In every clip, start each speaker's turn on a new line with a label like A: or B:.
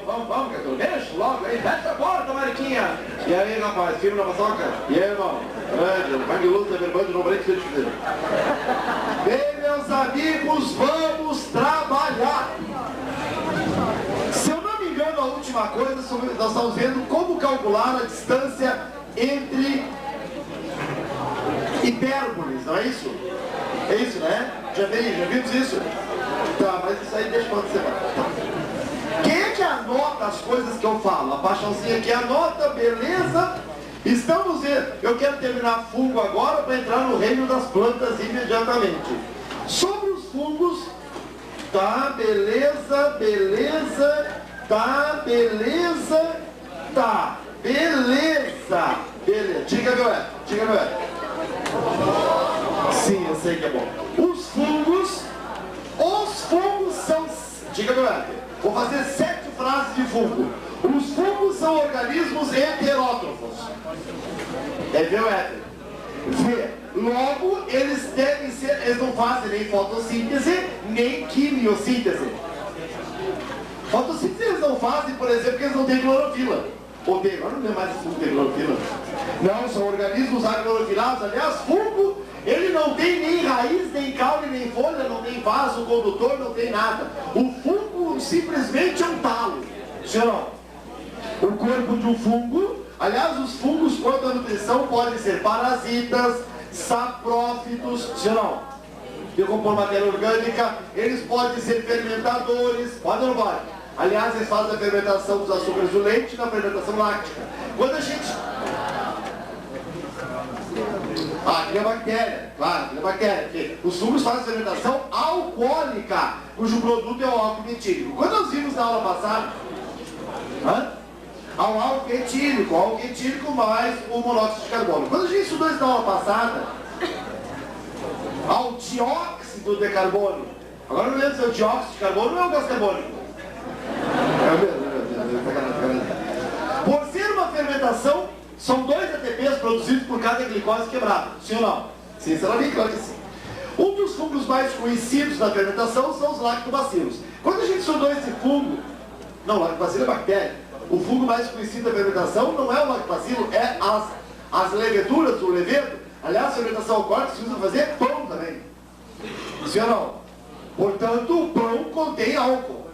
A: Vamos, criatura, deixa logo aí, fecha a porta, Mariquinha. E aí, rapaz, firme na paçoca? E aí, irmão? Vai de luz, é verbante, não vai que você te. Bem, meus amigos, vamos trabalhar. Se eu não me engano, a última coisa, nós estamos vendo como calcular a distância entre hipérboles, não é isso? É isso, né? Já vimos isso? Tá, mas isso aí deixa pra outra semana. Tá. Quem é que anota as coisas que eu falo? A paixãozinha aqui anota, beleza? Estamos vendo. Eu quero terminar fungo agora para entrar no reino das plantas imediatamente. Sobre os fungos, tá, beleza, tá, beleza. Diga, meu é. Sim, eu sei que é bom. Os fungos são... Diga, meu é. Vou fazer 7 frases de fungo. Os fungos são organismos heterótrofos. É ver o éter. Logo, eles devem ser... Eles não fazem nem fotossíntese, nem quimiossíntese. Fotossíntese eles não fazem, por exemplo, porque eles não têm clorofila. Ou tem, agora não é mais fungo ter clorofila. Não, são organismos aclorofilados. Aliás, fungo, ele não tem nem raiz, nem caule, nem folha, não tem vaso condutor, não tem nada. O fungo simplesmente é um talo. Sim ou não? O corpo de um fungo, aliás, os fungos, quanto à nutrição, podem ser parasitas, saprófitos, sim ou não? Decompor matéria orgânica, eles podem ser fermentadores, pode ou não pode? Aliás, eles fazem a fermentação dos açúcares do leite na fermentação láctica. Quando a gente... aqui é bactéria, claro, aqui é bactéria. Os fungos fazem fermentação alcoólica, cujo produto é o álcool etílico. Quando nós vimos na aula passada, ao álcool etílico mais o monóxido de carbono. Quando a gente estudou isso na aula passada, ao dióxido de carbono. Agora não lembro se é o dióxido de carbono ou é o gás carbônico. Por ser uma fermentação, são 2 ATPs produzidos por cada glicose quebrada. Sim ou não? Sinceramente, claro que sim. Um dos fungos mais conhecidos da fermentação são os lactobacilos. Quando a gente estudou esse fungo, não, lactobacilo é bactéria. O fungo mais conhecido da fermentação não é o lactobacilo, é as leveduras do levedo. Aliás, a fermentação alcoólica se usa para fazer pão também. Sim ou não? Portanto, o pão contém álcool.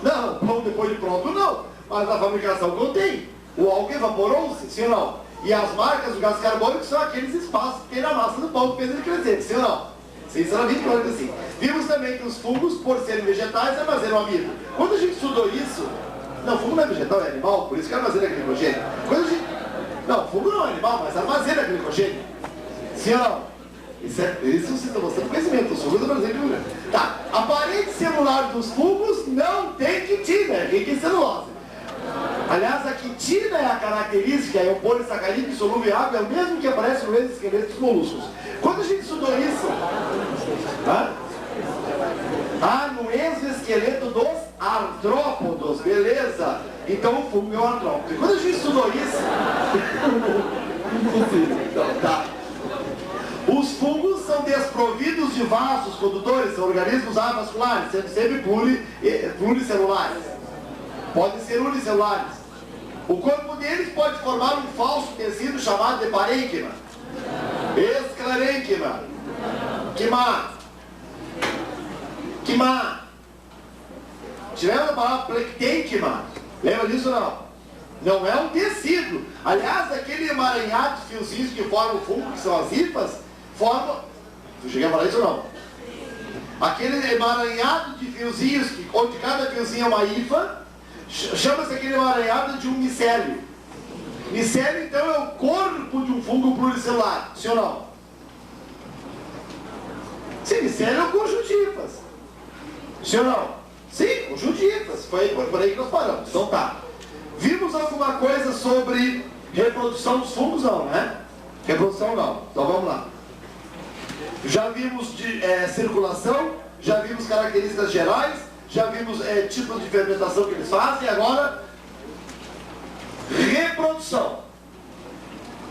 A: Não, o pão depois de pronto não, mas a fabricação contém. O álcool evaporou-se, sim ou não? E as marcas do gás carbônico são aqueles espaços que tem na massa do pão que fez ele crescer, sim ou não? Sinceramente, claro que sim. Vimos também que os fungos, por serem vegetais, armazenam amido. Quando a gente estudou isso... Não, fungo não é vegetal, é animal, por isso que armazena glicogênio. Quando a gente... Não, fungo não é animal, mas armazena glicogênio. Sim ou não? Isso você está mostrando conhecimento, os fungos armazenam glicogênio. Tá, a parede celular dos fungos não tem quitina, é rica em celulose. Aliás, a quitina é a característica, é o polissacarídeo insolúvel em água, é o mesmo que aparece no exoesqueleto dos moluscos. Quando a gente estudou isso... no exoesqueleto dos artrópodos, beleza? Então o fungo é um artrópodo. E quando a gente estudou isso... então, tá. Os fungos são desprovidos de vasos condutores, são organismos avasculares, sendo sempre pluricelulares. Podem ser unicelulares. O corpo deles pode formar um falso tecido chamado de parênquima, esclarênquima, quimá. Tivemos a palavra plectênquima. Lembra disso ou não? Não é um tecido. Aliás, aquele emaranhado de fiozinhos que formam o fungo, que são as hifas, formam... Tu cheguei a falar isso ou não? Aquele emaranhado de fiozinhos, onde cada fiozinho é uma hifa, chama-se aquele emaranhado de um micélio. Micélio, então, é o corpo de um fungo pluricelular. Sim ou não? Sim, micélio é o conjunto de hifas. Sim ou não? Sim, conjunto de hifas. Foi por aí que nós paramos. Então tá. Vimos alguma coisa sobre reprodução dos fungos? Não, né? Reprodução não. Então vamos lá. Já vimos de circulação, já vimos características gerais, já vimos tipos de fermentação que eles fazem. Agora, reprodução.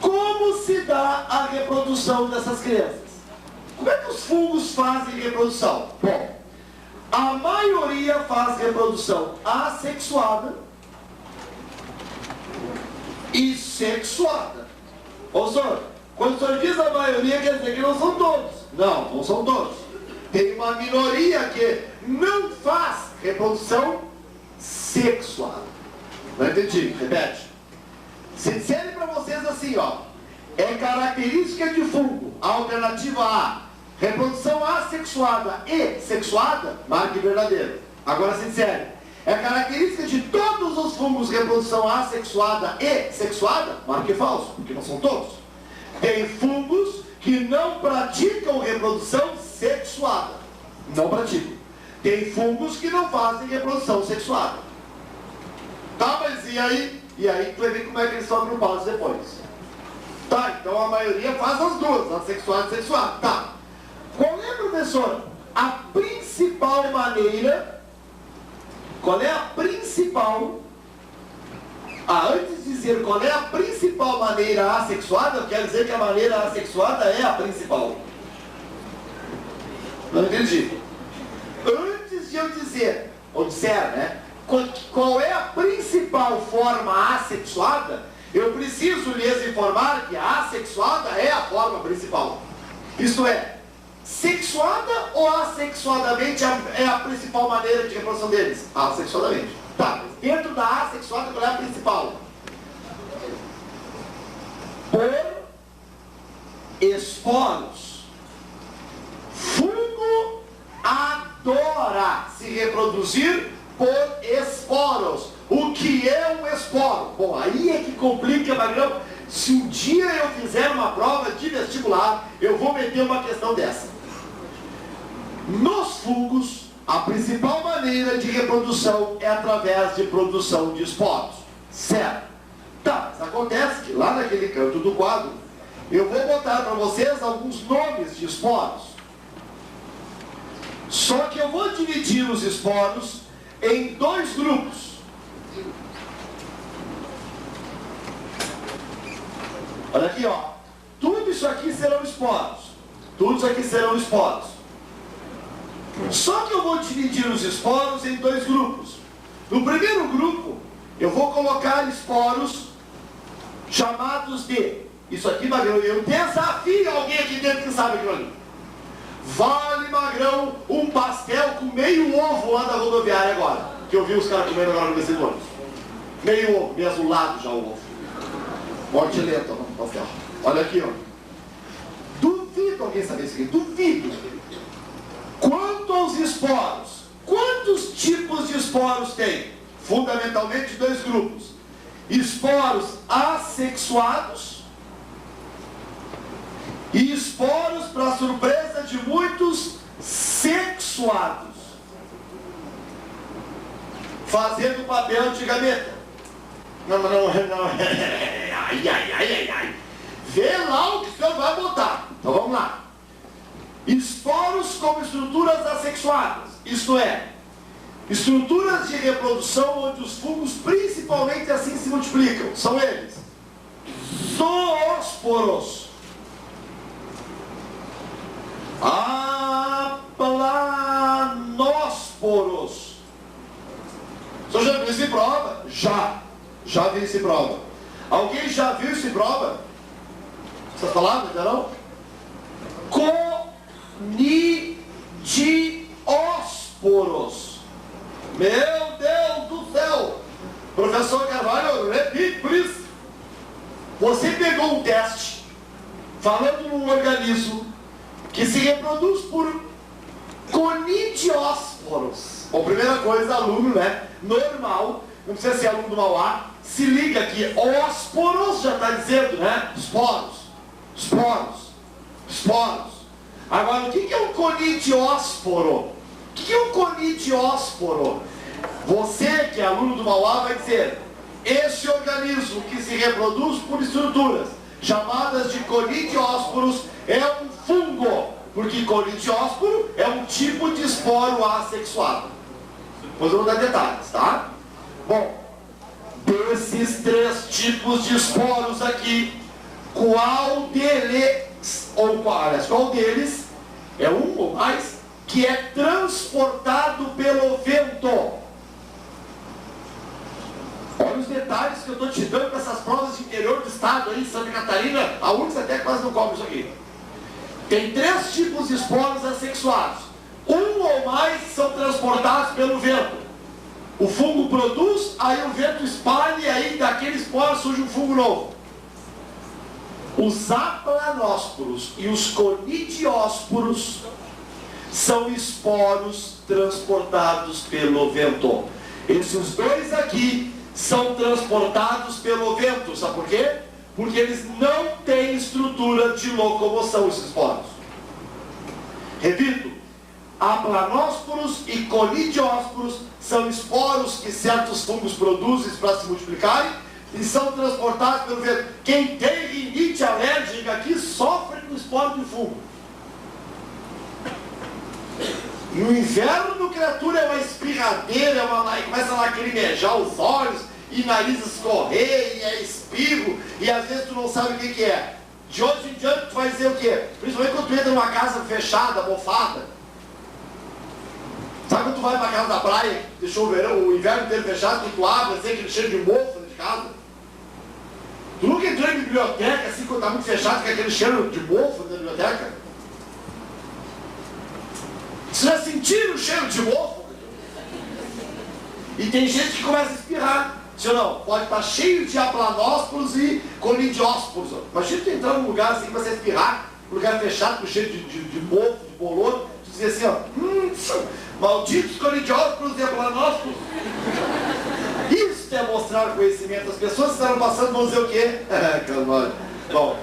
A: Como se dá a reprodução dessas crianças? Como é que os fungos fazem reprodução? Bom, A maioria faz reprodução assexuada e sexuada. Ô senhor, quando o senhor diz a maioria, quer dizer que não são todos. Não, não são todos. Tem uma minoria que não faz reprodução sexuada. Não entendi, repete. Se disserem para vocês assim, ó, é característica de fungo, alternativa A, reprodução assexuada e sexuada, marque verdadeiro. Agora se disserem, é característica de todos os fungos reprodução assexuada e sexuada, marque falso, porque não são todos. Tem fungos que não praticam reprodução sexuada. Não praticam. Tem fungos que não fazem reprodução sexuada. Tá, mas e aí? E aí tu vai ver como é que eles são agrupados depois. Tá, então a maioria faz as duas, assexuada e sexuada. Tá. Qual é, professor, a principal maneira? Qual é a principal? Antes de dizer qual é a principal maneira assexuada, eu quero dizer que a maneira assexuada é a principal. Não entendi. Antes de eu dizer, ou disser, né? Qual é a principal forma assexuada, eu preciso lhes informar que a assexuada é a forma principal. Isto é, sexuada ou assexuadamente é a principal maneira de reprodução deles? Assexuadamente. Tá, mas dentro da assexuada, qual é a principal? Por esporos. Fungo adora se reproduzir por esporos. O que é um esporo? Bom, aí é que complica, Magrão. Se um dia eu fizer uma prova de vestibular, eu vou meter uma questão dessa. Nos fungos, a principal maneira de reprodução é através de produção de esporos. Certo? Tá, mas acontece que lá naquele canto do quadro, eu vou botar para vocês alguns nomes de esporos. Só que eu vou dividir os esporos em dois grupos. Olha aqui, ó. Tudo isso aqui serão esporos. Tudo isso aqui serão esporos. Só que eu vou dividir os esporos em dois grupos. No primeiro grupo, eu vou colocar esporos chamados de... Isso aqui, Magrão, eu desafio alguém aqui dentro que sabe aquilo ali. Vale, Magrão, um pastel com meio ovo lá da rodoviária agora. Que eu vi os caras comendo agora no descer do ônibus. Meio ovo, meio azulado já o ovo. Morte lenta no pastel. Olha aqui, ó. Duvido alguém saber isso aqui, duvido. Quanto aos esporos, quantos tipos de esporos tem? Fundamentalmente dois grupos. Esporos assexuados e esporos, para surpresa de muitos, sexuados. Fazendo papel de gaveta. Não. Ai. Vê lá o que o senhor vai botar. Então vamos lá. Esporos como estruturas assexuadas, isto é, estruturas de reprodução onde os fungos principalmente assim se multiplicam. São eles: zoósporos, aplanosporos. O senhor já viu isso em prova? Já vi isso em prova. Alguém já viu isso em prova? Essas palavras, ainda não? Conidiosporos. Meu Deus do céu! Professor Carvalho, repite por isso. Você pegou um teste falando num organismo que se reproduz por conidiosporos. Bom, primeira coisa, aluno, né? Normal, não precisa ser aluno do Mauá. Se liga aqui, ósporos já está dizendo, né? Esporos. Agora, o que é um conidiosporo? O que é um conidiosporo? Você, que é aluno do Mauá, vai dizer: esse organismo que se reproduz por estruturas chamadas de conidiosporos é um fungo, porque conidiosporo é um tipo de esporo assexuado. Depois eu vou dar detalhes, tá? Bom, desses três tipos de esporos aqui, qual deles é um ou mais que é transportado pelo vento. Olha os detalhes que eu estou te dando para essas provas de interior do estado aí, Santa Catarina, a UFRGS até quase não cobre isso aqui. Tem 3 tipos de esporos assexuados. Um ou mais são transportados pelo vento. O fungo produz, aí o vento espalha e aí daquele esporo surge um fungo novo. Os aplanósporos e os conidiósporos são esporos transportados pelo vento. Esses dois aqui são transportados pelo vento. Sabe por quê? Porque eles não têm estrutura de locomoção, esses esporos. Repito, aplanósporos e conidiósporos são esporos que certos fungos produzem para se multiplicarem e são transportados pelo vento. Quem tem rinite alérgica aqui sofre com esporo de fungo. No inverno, criatura, é uma espirradeira, e começa a lacrimejar os olhos, e nariz escorrer, e é espirro, e às vezes tu não sabe o que é. De hoje em diante tu vai dizer o quê? Principalmente quando tu entra numa casa fechada, mofada. Sabe quando tu vai pra casa da praia, deixou o inverno inteiro fechado, quando tu abre, assim, aquele cheiro de mofo dentro de casa? Tu nunca entrou em biblioteca, assim, quando tá muito fechado, com aquele cheiro de mofo dentro da biblioteca? Você já sentiram o cheiro de mofo? E tem gente que começa a espirrar. Se ou não, pode estar cheio de aplanósporos e conidiósporos. Imagina tu entrar num lugar assim, você espirrar, um lugar fechado, com cheio de mofo, de bolor, tu dizer assim, ó, malditos conidiósporos e aplanósporos. Isso é mostrar conhecimento. As pessoas que estarão passando vão dizer o quê? Calma. Bom.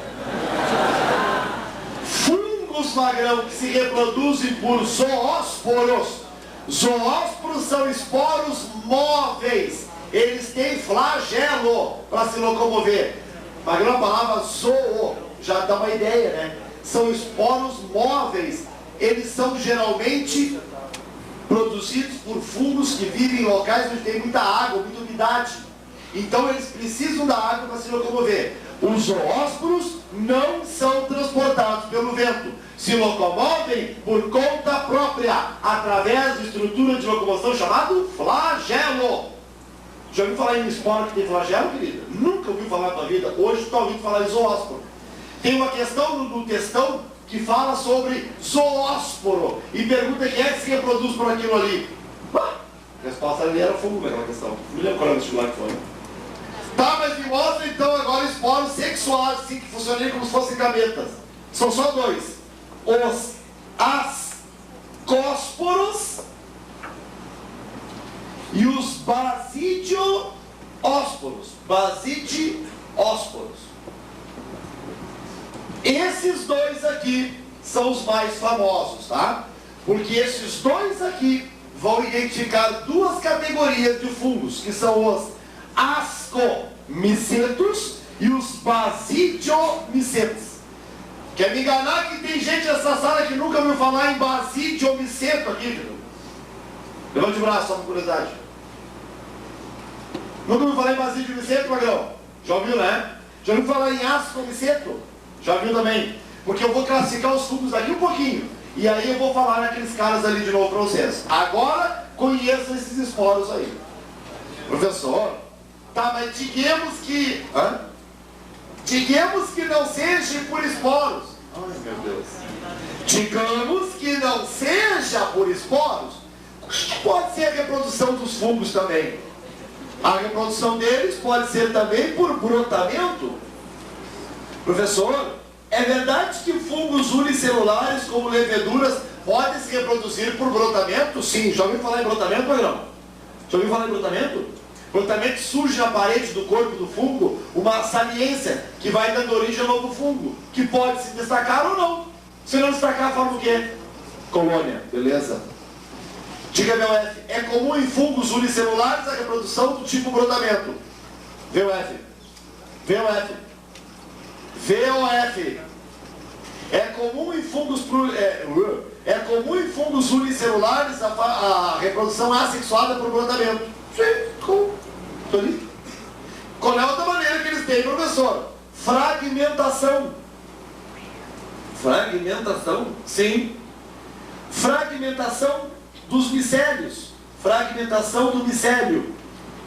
A: Fungos, magrão, que se reproduzem por zoósporos. Zoósporos são esporos móveis. Eles têm flagelo para se locomover. Magrão, a palavra zoô já dá uma ideia, né? São esporos móveis. Eles são geralmente produzidos por fungos que vivem em locais onde tem muita água, muita umidade. Então eles precisam da água para se locomover. Os zoósporos não são transportados pelo vento. Se locomovem por conta própria, através de estrutura de locomoção chamado flagelo. Já ouviu falar em esporo que tem flagelo, querida? Nunca ouviu falar na tua vida. Hoje tu está ouvindo falar em zoósporo. Tem uma questão no textão que fala sobre zoósporo e pergunta quem é que se reproduz por aquilo ali. A resposta ali era fungo naquela questão. Não me lembro qual era o vestibular que foi. Tá, mas me mostra então agora esporos sexuais, assim, que funcionam como se fossem gametas. São só 2. Os ascósporos e os basidiósporos. Basidiósporos. Esses dois aqui são os mais famosos, tá? Porque esses dois aqui vão identificar 2 categorias de fungos, que são os ascomicetos e os basidiomicetos. Quer me enganar que tem gente nessa sala que nunca ouviu falar em basidiomiceto aqui, filho? Levante o braço, só por curiosidade. Nunca ouviu falar em basidiomiceto, Magrão? Já ouviu, né? Já ouviu falar em ascomiceto? Já viu também? Porque eu vou classificar os fungos aqui um pouquinho. E aí eu vou falar naqueles caras ali de novo para vocês. Agora, conheçam esses esporos aí. Professor, tá, mas digamos que... Digamos que não seja por esporos. Ai, meu Deus. Digamos que não seja por esporos. Pode ser a reprodução dos fungos também. A reprodução deles pode ser também por brotamento. Professor, é verdade que fungos unicelulares como leveduras podem se reproduzir por brotamento? Sim. Já ouviu falar em brotamento, Magrão? Já ouviu falar em brotamento? Brotamento surge na parede do corpo do fungo uma saliência que vai dando origem a novo fungo, que pode se destacar ou não. Se não destacar, forma o quê? Colônia, beleza? Diga, meu F. É comum em fungos unicelulares a reprodução do tipo brotamento. Vê o F. Vê o F. VOF. É comum em fungos unicelulares a reprodução assexuada por brotamento. Sim, como? Estou ali. Qual é a outra maneira que eles têm, professor? Fragmentação. Fragmentação? Sim.
B: Fragmentação dos micélios. Fragmentação do micélio.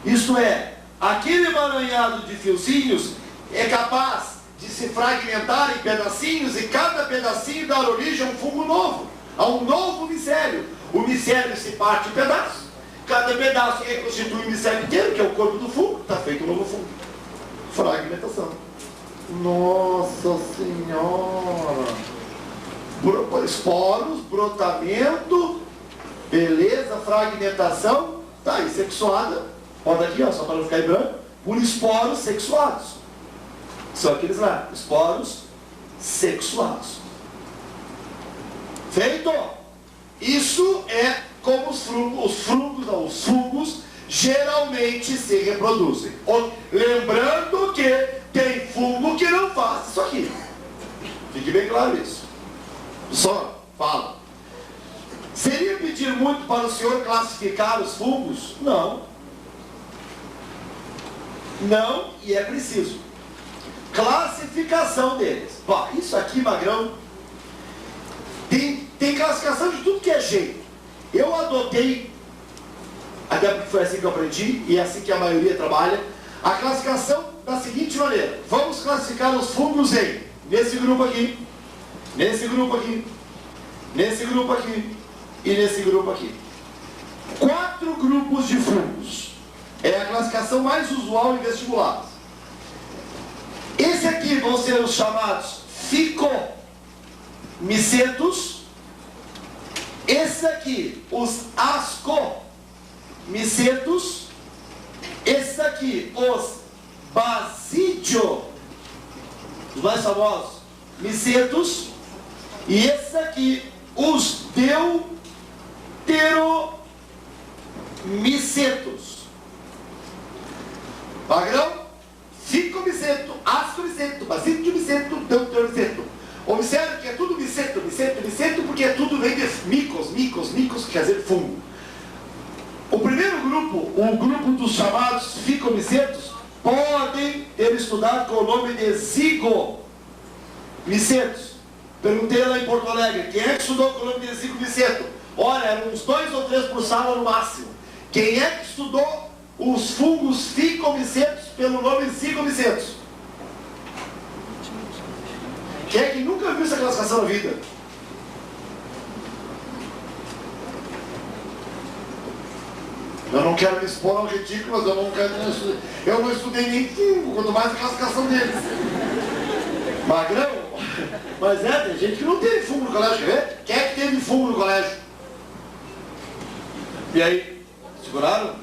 B: Isto é, aquele emaranhado de fiozinhos é capaz de se fragmentar em pedacinhos e cada pedacinho dar origem a um fungo novo, a um novo micélio. O micélio se parte em pedaços. Cada pedaço reconstitui o micélio inteiro, que é o corpo do fungo, está feito um novo fungo. Fragmentação. Nossa Senhora! Esporos, brotamento, beleza, fragmentação, tá aí, sexuada. Bota aqui, ó, só para não ficar em branco, por esporos sexuados. São aqueles lá, esporos sexuados. Feito? Isso é como os fungos geralmente se reproduzem. Lembrando que tem fungo que não faz isso aqui. Fique bem claro isso. Só fala. Seria pedir muito para o senhor classificar os fungos? Não. Não, e é preciso. Classificação deles. Bom, isso aqui, Magrão, tem classificação de tudo que é jeito. Eu adotei, até porque foi assim que eu aprendi, e é assim que a maioria trabalha, a classificação da seguinte maneira. Vamos classificar os fungos em, nesse grupo aqui, nesse grupo aqui, nesse grupo aqui e nesse grupo aqui. 4 grupos de fungos. É a classificação mais usual em vestibulares. Esse aqui vão ser os chamados ficomicetos. Esse aqui, os ascomicetos. Esse aqui, os basídio, os mais famosos, micetos. E esse aqui, os deuteromicetos. Magrão? Ficomiceto, ascomiceto, basídio-miceto, deuteromiceto. Observe que é tudo miceto, miceto, miceto, porque tudo vem de micos, que quer dizer fungo. O primeiro grupo, o grupo dos chamados ficomicetos, podem ter estudado com o nome de zigomicetos. Perguntei lá em Porto Alegre, quem é que estudou com o nome de zigomiceto? Olha, eram uns 2 ou 3 por sala no máximo. Quem é que estudou os fungos ficomicetos pelo nome zigomicetos? Quem é que nunca viu essa classificação na vida? Eu não quero me expor ao ridículo, mas eu não estudei nem fungo, quanto mais a classificação deles. Magrão? Mas tem gente que não teve fungo no colégio, quer ver? Quem é que teve fungo no colégio? E aí? Seguraram?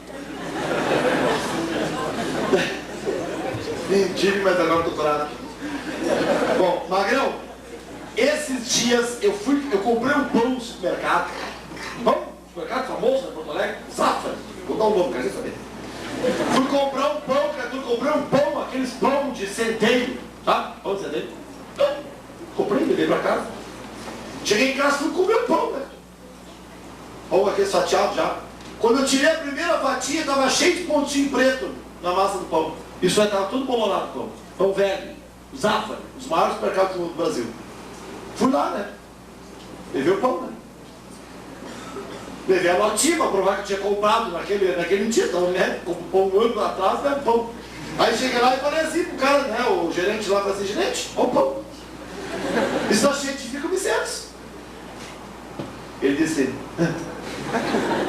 B: Nem tive, mas agora estou curado. Bom, Magrão, esses dias eu comprei um pão no supermercado. Pão? Supermercado famoso em Porto Alegre? Zafra. Vou dar um nome, quer saber? Fui comprar um pão, comprei um pão, aqueles pão de centeio, tá? Pão de centeio. Então, comprei, levei pra casa. Cheguei em casa, fui comer o pão, né? Pão aquele fatiado já. Quando eu tirei a primeira fatia, estava cheio de pontinho preto na massa do pão. Isso aí estava tudo bolorado o pão. Pão velho, Zafra, os maiores supermercados do Brasil. Fui lá, né? Levei o pão, né? Levei a notinha para provar que eu tinha comprado naquele dia, então, né? Com o pão gordo lá atrás, né? Pão. Aí cheguei lá e falei assim pro cara, né? O gerente lá falou assim, gerente, olha o pão. Isso está cheio de ficomicetos. Ele disse,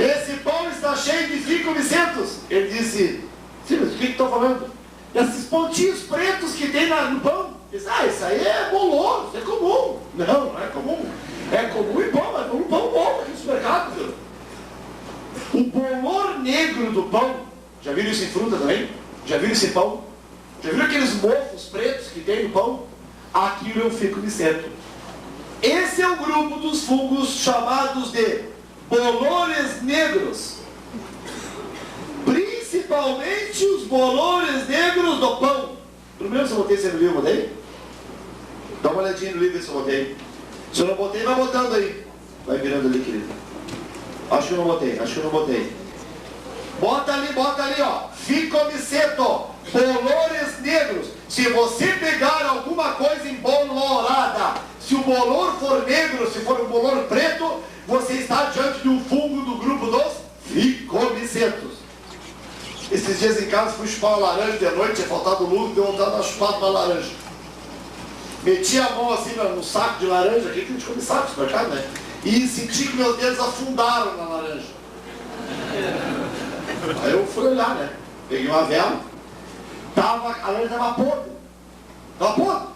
B: esse pão está cheio de ficomicetos. Ele disse, filho, o que estão falando? Esses pontinhos pretos que tem no pão. Ele disse, isso aí é bolor, isso é comum. Não é comum. É comum em pão, mas um pão bom aqui no supermercado, filho. O bolor negro do pão, já viram isso em fruta também? Já viram esse pão? Já viram aqueles mofos pretos que tem no pão? Aquilo é um ficomiceto. Esse é o grupo dos fungos chamados de bolores negros. Principalmente os bolores negros do pão. Primeiro, se eu botei esse no livro, botei? Dá uma olhadinha no livro se eu botei. Se eu não botei, vai botando aí. Vai virando ali, querido. Acho que eu não botei. Bota ali, ó. Ficomiceto. Bolores negros. Se você pegar alguma coisa embolorada, se o bolor for negro, se for um bolor preto,
A: você está diante de um fungo do grupo dos ficomicetos. Esses dias em casa fui chupar uma laranja de noite, tinha faltado luz, deu vontade de chupar uma laranja. Meti a mão assim no saco de laranja, aqui que a gente come saco no supermercado, né? E senti que meus dedos afundaram na laranja. Aí eu fui olhar, né? Peguei uma vela, a laranja estava podre. Estava podre.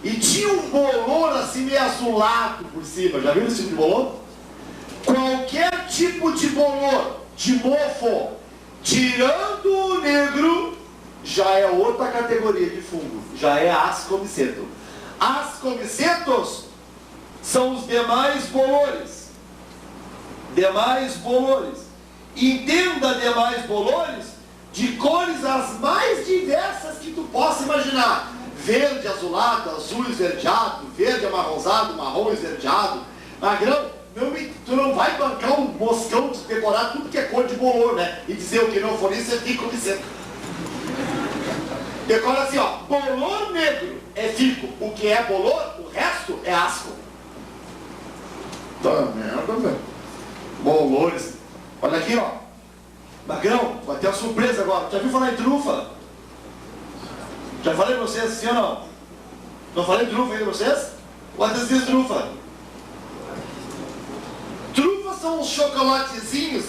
A: E tinha um bolor assim meio azulado por cima. Já viram esse tipo de bolor? Qualquer tipo de bolor, de mofo, tirando o negro, já é outra categoria de fungo. Já é ascomiceto. Ascomicetos são os demais bolores. Demais bolores. Entenda demais bolores de cores as mais diversas que tu possa imaginar. Verde azulado, azul esverdeado, verde amarronzado, marrom esverdeado. Magrão, tu não vai bancar um moscão de decorar tudo que é cor de bolor, né? E dizer o que não for isso é ficomiceto. Decora assim, ó, bolor negro é fico. O que é bolor, o resto é asco. Tá merda, velho. Bolores. Olha aqui, ó. Magrão, vai ter uma surpresa agora. Já viu falar em trufa? Já falei pra vocês, sim ou não? Não falei de trufa ainda pra vocês? What is this trufa? Trufas são uns chocolatezinhos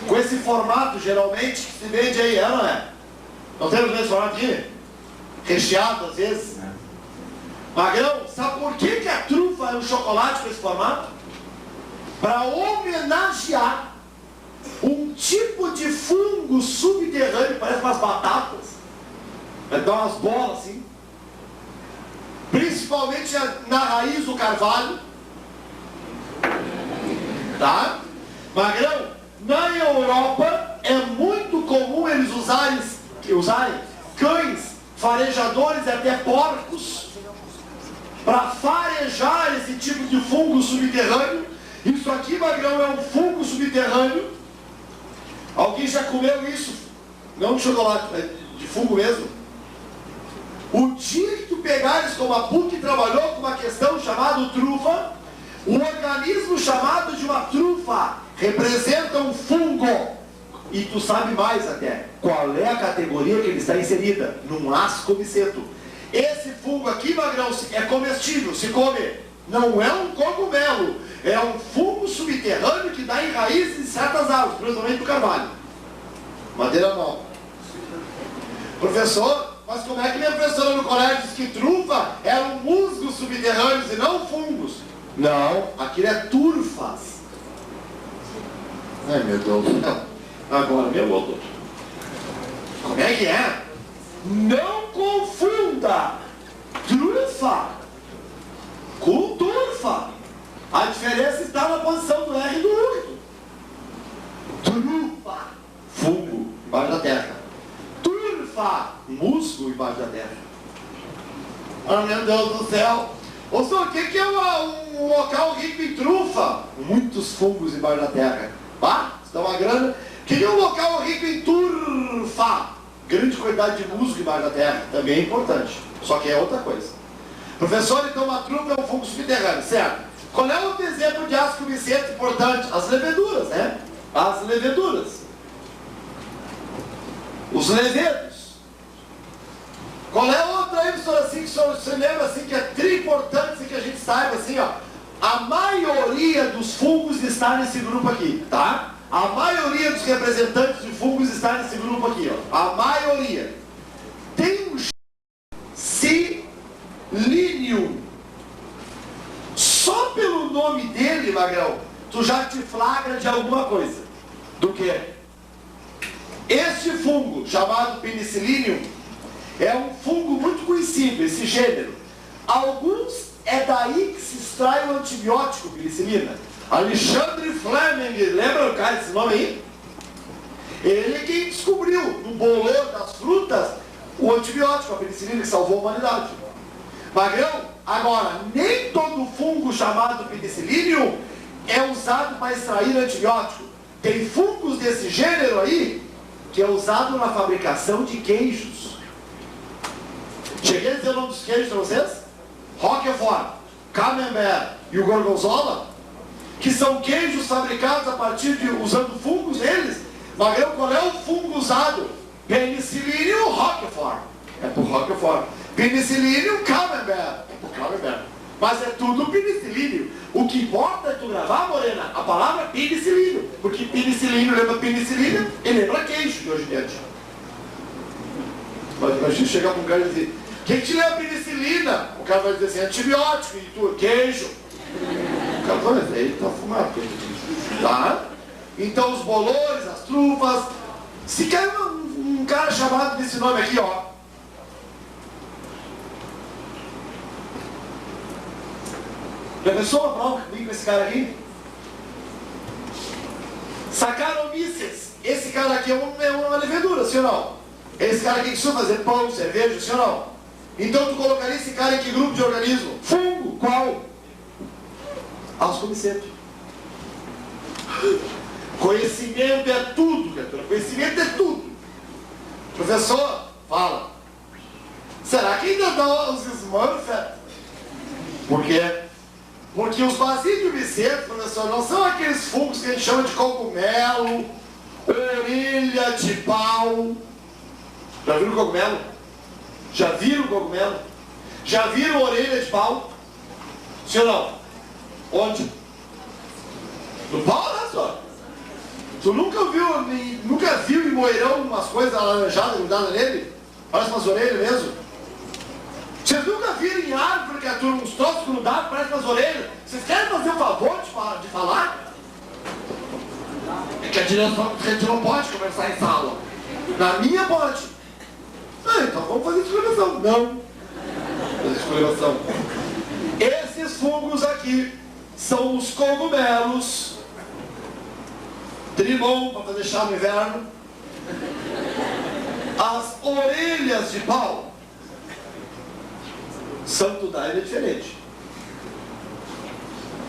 A: com esse formato, geralmente, que se vende aí, é ou não é? Não tem o mesmo formato aqui? Recheado, às vezes. Magrão, sabe por que a trufa é um chocolate com esse formato? Para homenagear um tipo de fungo subterrâneo, parece umas batatas, vai dar umas bolas assim, principalmente na raiz do carvalho, tá? Magrão, na Europa é muito comum eles usarem cães farejadores e até porcos para farejar esse tipo de fungo subterrâneo. Isso aqui, Magrão, é um fungo subterrâneo. Alguém já comeu isso? Não de chocolate, mas de fungo mesmo. O dia que tu pegares, como a PUC trabalhou com uma questão chamada trufa, um organismo chamado de uma trufa representa um fungo. E tu sabe mais até, qual é a categoria que ele está inserida? Num ascomiceto. Esse fungo aqui, Magrão, é comestível, se come. Não é um cogumelo, é um fungo subterrâneo que dá em raízes de certas árvores, principalmente do carvalho. Madeira nova. Professor, mas como é que minha professora no colégio disse que trufa eram musgos subterrâneos e não fungos? Não, aquilo é turfas. Ai, meu Deus do céu. Agora, meu doutor. Como é que é? Não confunda trufa com turfa. A diferença está na posição do R e do U. Trufa, fungo, embaixo da terra. Turfa, musgo, embaixo da terra. Ah, meu Deus do céu. Ô, senhor, o que é um local rico em trufa? Muitos fungos embaixo da terra. Pá, isso dá uma grana. O que é um local rico em turfa? Grande quantidade de musgo embaixo da terra. Também é importante. Só que é outra coisa. Professor, então uma trufa é um fungo subterrâneo, certo? Qual é outro exemplo de ascomiceto importante? As leveduras, né? As leveduras. Os levedos. Qual é outra aí, professor, assim, que o senhor lembra assim, que é tri importante, assim, que a gente saiba, assim, ó. A maioria dos fungos está nesse grupo aqui, tá? A maioria dos representantes de fungos está nesse grupo aqui, ó. A maioria. Tem um Silinium. Só pelo nome dele, Magrão, tu já te flagra de alguma coisa. Do que? Este fungo, chamado Penicillium, é um fungo muito conhecido, esse gênero. Alguns é daí que se extrai o antibiótico penicilina. Alexandre Fleming, lembra o cara desse nome aí? Ele é quem descobriu, no bolor das frutas, o antibiótico, a penicilina, que salvou a humanidade. Magrão, agora, nem todo fungo chamado Penicillium é usado para extrair antibiótico. Tem fungos desse gênero aí, que é usado na fabricação de queijos. Cheguei a dizer o nome dos queijos para vocês? Roquefort, Camembert e o Gorgonzola.
B: que são queijos fabricados a partir de, usando fungos neles. Magrão, qual é o fungo usado? Penicillium Roquefort. É por Roquefort. Penicillium Camembert. É por Camembert. Mas é tudo penicilínio. O que importa é tu gravar, Morena, a palavra penicilínio. Porque penicilínio lembra penicilina e lembra queijo de hoje em diante. Mas imagina chegar para um cara e dizer: quem te lembra penicilina? O cara vai dizer assim: antibiótico. E tu, queijo. O cara vai dizer: ele está fumado. Tá? Então os bolores, as trufas. Se quer um cara chamado desse nome aqui, ó. Já pensou uma prova comigo com esse cara aqui? Saccharomyces. Esse cara aqui é uma levedura, sim ou não? Esse cara aqui que precisa fazer pão, cerveja, sim ou não? Então tu colocaria esse cara em que grupo de organismo? Fungo. Qual? Ascomicete. Conhecimento é tudo, criatura. Conhecimento é tudo. Professor, fala. Será que ainda dá os Smurfs? Por quê? Porque os basidiomycetos, professor, não são aqueles fungos que a gente chama de cogumelo, orelha de pau. Já viram cogumelo? Já viram cogumelo? Já viram orelha de pau? Sim ou não? Onde? No pau, né, senhor? Tu nunca viu em Moeirão umas coisas alaranjadas grudadas nele? Parece umas orelhas mesmo. Vocês nunca viram em árvore, criatura, uns troços grudados, parece umas orelhas? Vocês querem fazer o favor de falar? É que a gente não pode conversar em sala. Na minha pode. Ah, então vamos fazer exclamação. Não. Fazer exclamação. Esses fungos aqui são os cogumelos. Trimon, para fazer chá no inverno. As orelhas de pau. Santo Daime é diferente.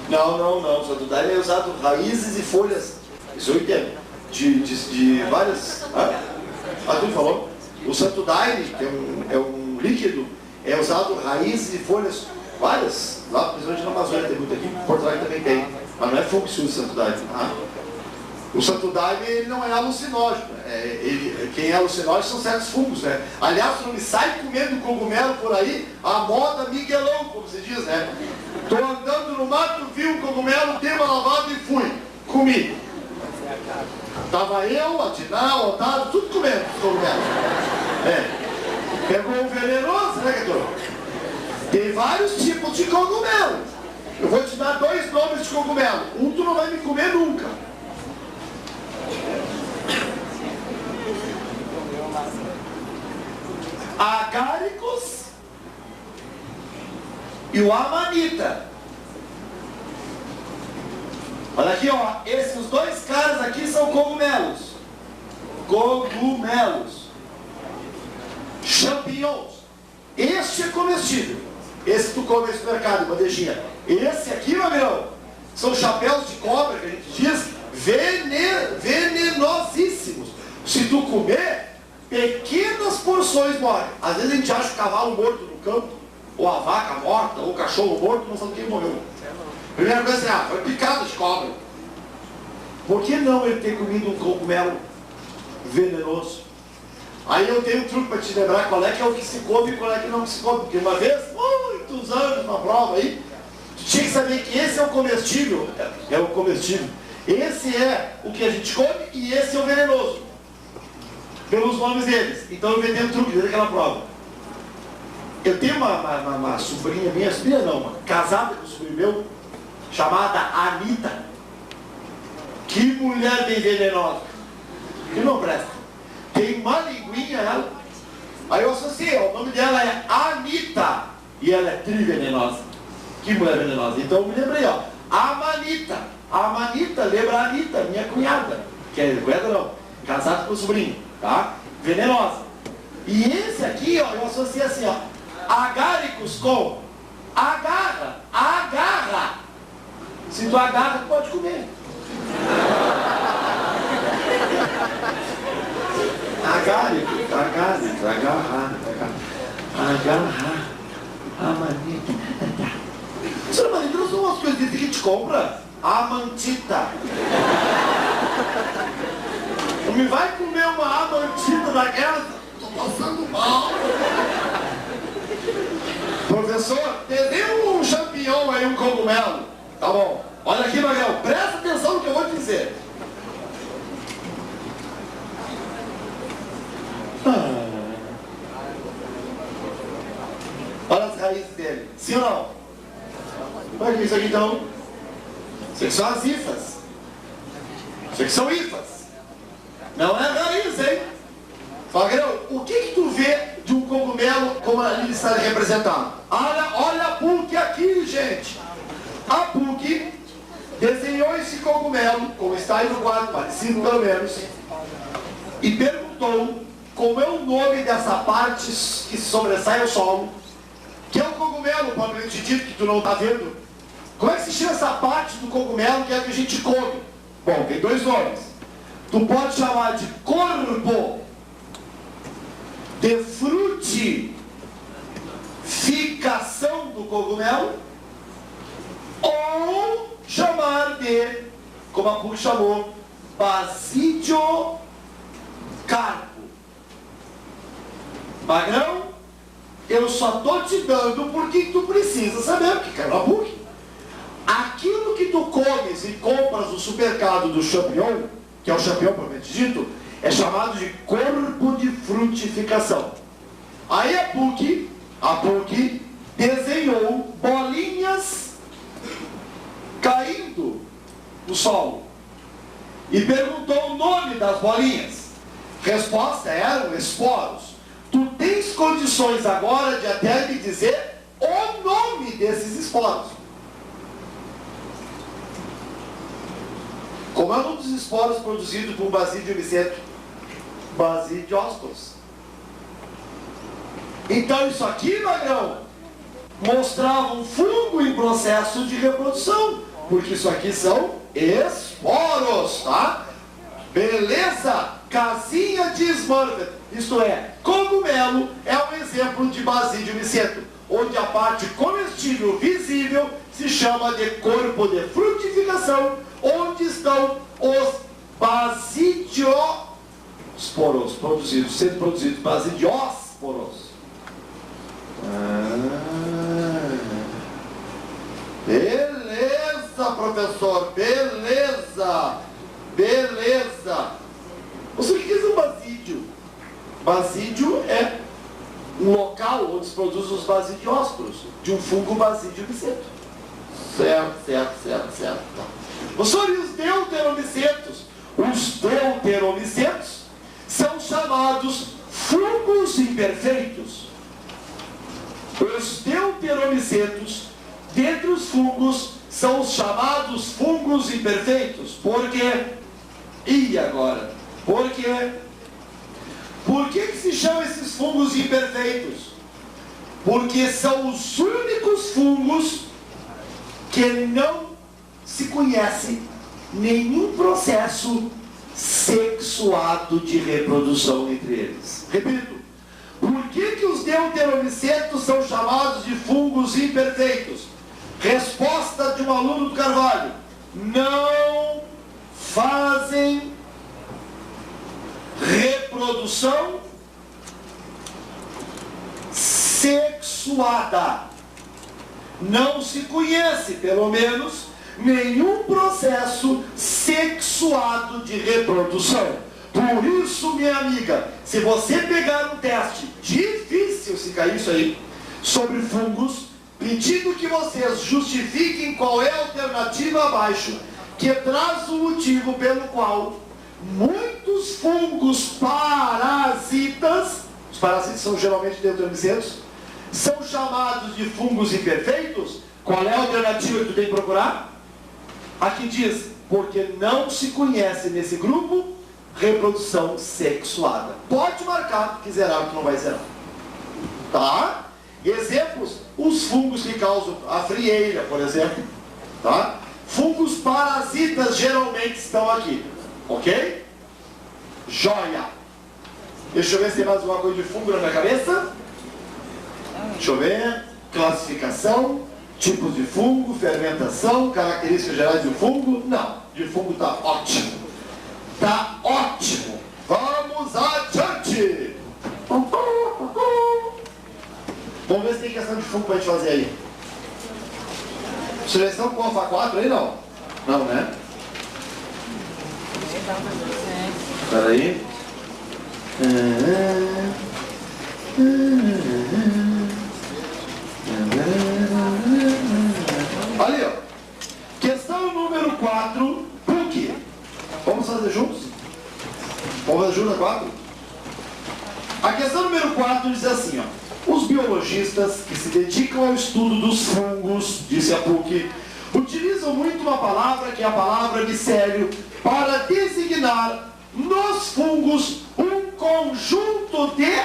B: Não. Santo Daime é usado raízes e folhas. Isso eu entendo. De várias. Tu falou? O Santo Daime, que é um líquido, é usado raízes e folhas. Várias. Lá, principalmente na Amazônia tem muito aqui. Em Porto Alegre também tem. Mas não é fogo que se usa o Santo Daime. O Santo Daime ele não é alucinógeno. Quem é alucinógeno são certos fungos, né? Aliás, tu não me sai comendo cogumelo por aí, a moda Miguelão, como se diz, né? Tô andando no mato, vi um cogumelo, dei uma lavada e fui. Comi. Tava eu, a Diná, o Otávio, tudo comendo cogumelo. Pegou um venenoso, né, Gator? Tem vários tipos de cogumelo. Eu vou te dar 2 nomes de cogumelo. Um tu não vai me comer nunca. Agáricos e o amanita. Olha aqui, ó. Esses 2 caras aqui são cogumelos. Cogumelos. Champignons. Este é comestível. Esse tu come nesse mercado, bandejinha. Esse aqui, meu amigo, são chapéus de cobra, que a gente diz, venenosíssimos. Se tu comer, pequenas porções morrem. Às vezes a gente acha o cavalo morto no campo, ou a vaca morta, ou o cachorro morto, não sabe quem morreu. Primeira coisa assim, foi picado de cobra. Por que não ele ter comido um cogumelo venenoso? Aí eu tenho um truque para te lembrar qual é que é o que se come e qual é que não se come. Porque uma vez, muitos anos, uma prova aí, tu tinha que saber que esse é o comestível. É o comestível. Esse é o que a gente come e esse é o venenoso. Pelos nomes deles. Então eu inventei um truque desde aquela prova. Eu tenho uma sobrinha minha, sobrinha não, uma casada com um sobrinho meu, chamada Anitta. Que mulher bem venenosa. Que não presta. Tem uma linguinha ela. Aí eu associei, o nome dela é Anitta. E ela é trivenenosa. Que mulher venenosa. Então eu me lembrei, ó. Amanita. A Amanita lembra a Anitta, minha cunhada. Que é cunhada não. Casada com o sobrinho. Tá? Venenosa. E esse aqui, ó, eu associei assim, ó. Agáricos com agarra. Agarra. Se tu agarra, tu pode comer. Agáricos, agarrar. Amanita. Senhora Manita, não são umas coisas que a gente compra. Amantita. Me vai comer uma amantita daquela? Tô passando mal. Professor, desenha um champignon aí, um cogumelo. Tá bom. Olha aqui, Magrão, presta atenção no que eu vou te dizer. Olha as raízes dele. Sim ou não? Olha isso aqui então. Isso aqui são as hifas. Isso aqui são hifas. Não é raiz, hein? Magrão, o que tu vê de um cogumelo como ali está representado? Olha a PUC aqui, gente. A PUC desenhou esse cogumelo, como está aí no quadro, parecido pelo menos, e perguntou como é o nome dessa parte que sobressai ao solo, que é o cogumelo, propriamente dito, que tu não está vendo. Como é que se chama essa parte do cogumelo que é a que a gente come? Bom, tem dois nomes. Tu pode chamar de corpo de frutificação do cogumelo, ou chamar de, como a PUC chamou, basidiocarpo. Magrão, eu só estou te dando porque tu precisa saber o que é uma PUC. Aquilo que tu comes e compras no supermercado do champignon, que é o champignon propriamente dito, é chamado de corpo de frutificação. Aí a PUC desenhou bolinhas caindo no solo e perguntou o nome das bolinhas. Resposta eram esporos. Tu tens condições agora de até me dizer o nome desses esporos. Como é um dos esporos produzido por Basídio miceto? Basidiospores. Então isso aqui, Magrão, mostrava um fungo em processo de reprodução, porque isso aqui são esporos, tá? Beleza? Casinha de Smurfit, isto é, cogumelo é um exemplo de Basídio miceto, onde a parte comestível visível se chama de corpo de frutificação, onde estão os basidiosporos sendo produzidos, basidiosporos. Beleza, professor, beleza. Você o que é um basídio? Basídio é um local onde se produzem os basidiósporos de um fungo basídio miceto. Certo. Professor, e os deuteromicetos? Os deuteromicetos são chamados fungos imperfeitos. Os deuteromicetos, dentre os fungos, são os chamados fungos imperfeitos. Por quê? E agora? Por quê? Por que se chamam esses fungos imperfeitos? Porque são os únicos fungos que não se conhece nenhum processo sexuado de reprodução entre eles. Repito, por que os deuteromicetos são chamados de fungos imperfeitos? Resposta de um aluno do Carvalho: não fazem reprodução sexuada. Não se conhece, pelo menos, nenhum processo sexuado de reprodução. Por isso, minha amiga, se você pegar um teste difícil, se cair isso aí, sobre fungos, pedindo que vocês justifiquem qual é a alternativa abaixo, que traz o motivo pelo qual muitos fungos parasitas, os parasitas são geralmente deuteromicetos, são chamados de fungos imperfeitos. Qual é a alternativa que tu tem que procurar? Aqui diz, porque não se conhece nesse grupo reprodução sexuada. Pode marcar que zerar, que não vai zerar. Tá? Exemplos, os fungos que causam a frieira, por exemplo. Tá? Fungos parasitas geralmente estão aqui. Ok? Joia! Deixa eu ver se tem mais alguma coisa de fungo na minha cabeça. Deixa eu ver. Classificação.
A: Tipos de fungo, fermentação, características gerais do fungo. Não, de fungo está ótimo. Está ótimo. Vamos adiante. Vamos ver se tem questão de fungo para a gente fazer aí. Seleção com alfa 4 aí não? Não, né? Espera aí. Ali, ó. Questão número 4. PUC. Vamos fazer juntos? Vamos fazer juntos a 4? A questão número 4 diz assim, ó. Os biologistas que se dedicam ao estudo dos fungos, disse a PUC, utilizam muito uma palavra que é a palavra micélio para designar nos fungos um conjunto de,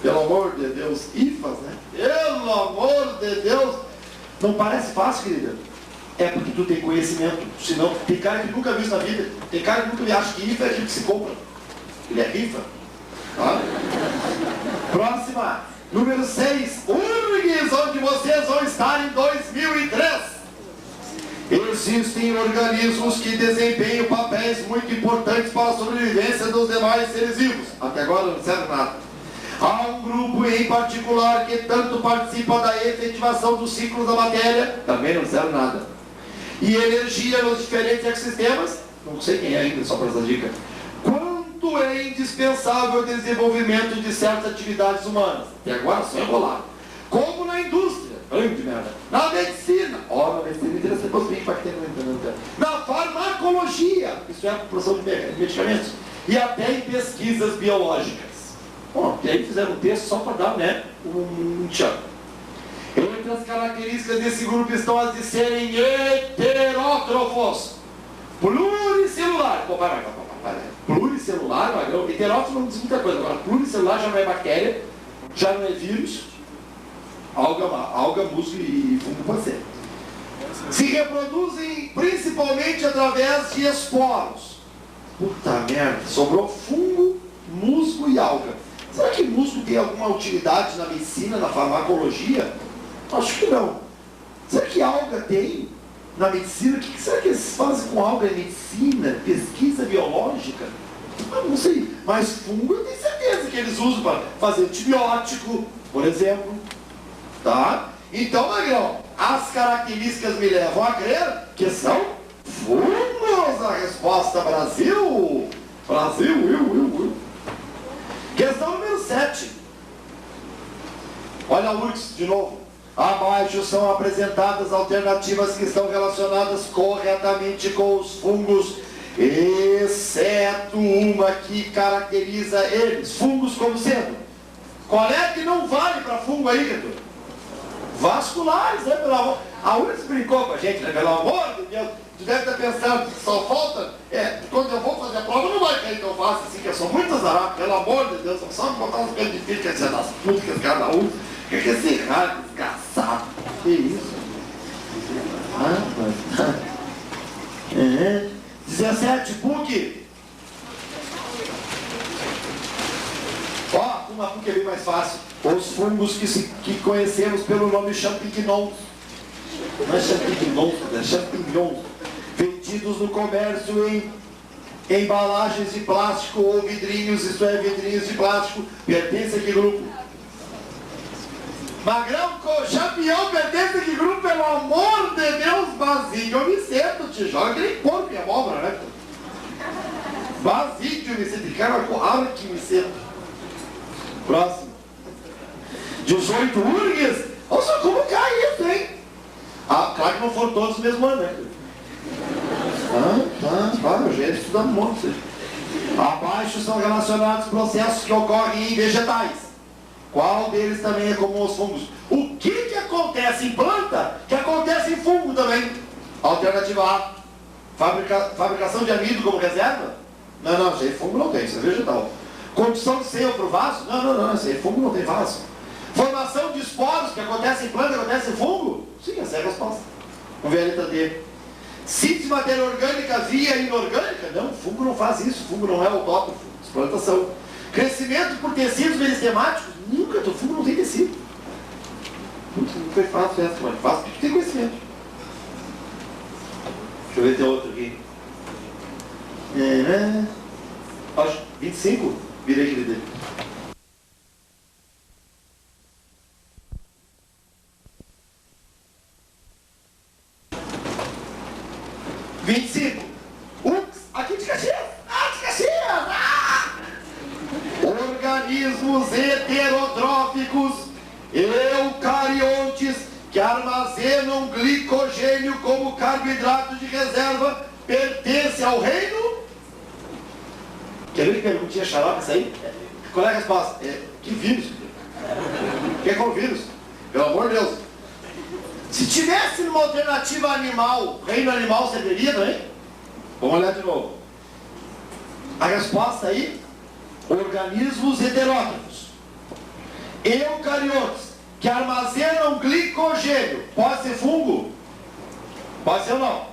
A: pelo amor de Deus, hifas, né? Pelo amor de Deus! Não parece fácil, querida? É porque tu tem conhecimento, senão tem cara que nunca viu isso na vida, tem cara que nunca acha que rifa é aquilo que se compra. Ele é rifa. Tá? Próxima, número 6, URGS, onde vocês vão estar em 2003. Existem organismos que desempenham papéis muito importantes para a sobrevivência dos demais seres vivos. Até agora não serve nada. Há um grupo em particular que tanto participa da efetivação do ciclo da matéria, também não serve nada. E energia nos diferentes ecossistemas, não sei quem é ainda, só para essa dica. Quanto é indispensável o desenvolvimento de certas atividades humanas. E agora só enrolar. Como na indústria, grande merda. Na medicina, na medicina interessante, depois bem impactante. Na farmacologia, isso é a produção de medicamentos. E até em pesquisas biológicas. Bom, e aí fizeram um texto só para dar, né, um tchan. Entre as características desse grupo estão as de serem heterótrofos, pluricelular. Pô, para. Pluricelular, magrão. Heterótrofo não diz muita coisa. Agora, pluricelular já não é bactéria, já não é vírus. Alga, musgo e fungo pode ser. Se reproduzem principalmente através de esporos. Puta merda, sobrou fungo, musgo e alga. Será que musgo tem alguma utilidade na medicina, na farmacologia? Acho que não. Será que alga tem na medicina? O que será que eles fazem com alga em medicina? Pesquisa biológica? Não sei. Mas fungo eu tenho certeza que eles usam para fazer antibiótico, por exemplo. Tá? Então, Magrão, as características me levam a crer que são fungos. A resposta, Brasil. Brasil, Questão número 7. Olha a URGS de novo. Abaixo são apresentadas alternativas que estão relacionadas corretamente com os fungos, exceto uma que caracteriza eles, fungos, como sendo. Qual é que não vale para fungo aí, Retor? Vasculares, né? Pelo amor. A URGS brincou com a gente, né? Pelo amor de Deus. Tu deve estar pensando que só falta, quando eu vou fazer a prova, não vai cair tão fácil assim, que eu sou muito azarado, pelo amor de Deus, só me botar uns pelos de filho, quer dizer, das putas que cada um, que esse cara desgraçado. Que isso? 17, PUC. Uma PUC é bem mais fácil. Os fungos que conhecemos pelo nome champignons. Não é champignons, é champignons. Vendidos no comércio em embalagens de plástico ou vidrinhos, isto é, vidrinhos de plástico, pertence a que grupo? Magrão, champignon pertence a que grupo? Pelo amor de Deus, basídio miceto, te joga nem porco e abóbora, né? Basídio miceto, cara, que miceto. Próximo. 18 URGS. Olha só como cai isso, hein? Claro que não foram todos no mesmo ano, né? Claro, já ia estudar um monte. Abaixo são relacionados processos que ocorrem em vegetais. Qual deles também é comum aos fungos? O que acontece em planta que acontece em fungo também? Alternativa A. Fabricação de amido como reserva? Não, isso aí fungo não tem, isso é vegetal. Condição de seio para o vaso? Não, isso aí fungo não tem vaso. Formação de esporos que acontece em planta, acontece em fungo? Sim, essa é a resposta. Vamos ver a letra D. Síntese de matéria orgânica via inorgânica? Não, fungo não faz isso, fungo não é autótrofo, explantação. Crescimento por tecidos meristematicos? Nunca, o fungo não tem tecido.
B: não foi fácil essa, mas fácil porque tem conhecimento. Deixa eu ver, tem outro aqui. Acho 25? Virei aquele dele. Aqui de Caxias! De Caxias! Organismos heterotróficos eucariontes que armazenam glicogênio como carboidrato de reserva pertencem ao reino? Quer ver que perguntinha xarope isso aí? Qual é a resposta? Que vírus? O que é o vírus? Pelo amor de Deus! Se tivesse uma alternativa animal, reino animal, você teria também? Vamos olhar de novo. A resposta aí, organismos heterótrofos, eucariotes, que armazenam glicogênio. Pode ser fungo? Pode ser ou não?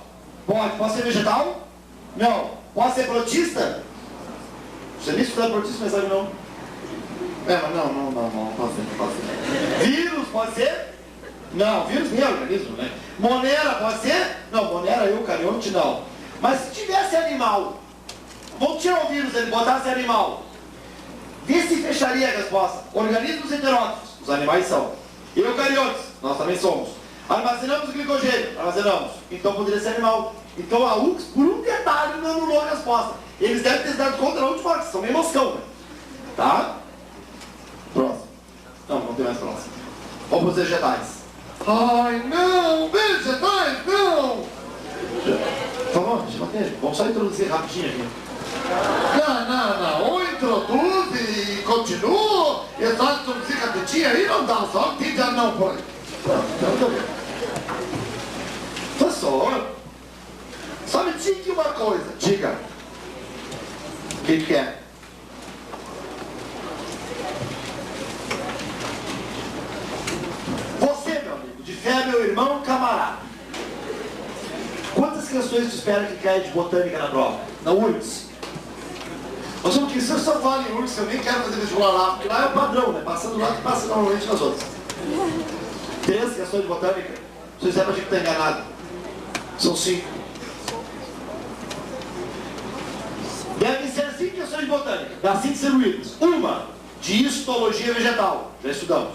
B: Pode. Pode ser vegetal? Não. Pode ser protista? Você nem estudou protista, mas sabe não? Mas não pode ser. Vírus pode ser? Não, vírus nem é organismo, né? Monera pode ser? Não, monera eucarionte não. Mas se tivesse animal, vamos tirar o vírus, ele botasse animal, vê se fecharia a resposta. Organismos heterótrofos, os animais são. Eucariotes, nós também somos. Armazenamos glicogênio, armazenamos. Então poderia ser animal. Então a UX, por um detalhe, não anulou a resposta. Eles devem ter se dado conta na última hora, que são meio moscão, né? Tá? Próximo. Não tem mais próximo. Vamos para os vegetais. Ai, não! Vegetais, não! Tá bom, vamos só introduzir rapidinho aqui. Não. Ou introduz e continua. E só introduzir rapidinho aí não dá, só que já não pode. Não. Professor, só me diga uma coisa. Diga. O que é? Você, meu amigo, de fé, meu irmão, camarada. Quantas questões tu espera que caia de botânica na prova? Na URGS? Nós vamos que se eu só falo em URGS, eu nem quero fazer vestibular lá, porque lá é o padrão, né? Passando lá que passa normalmente nas outras. 3 questões de botânica. Você espera que está enganado. São 5. Devem ser 5 questões de botânica, das 5 distribuídas. Uma de histologia vegetal, já estudamos.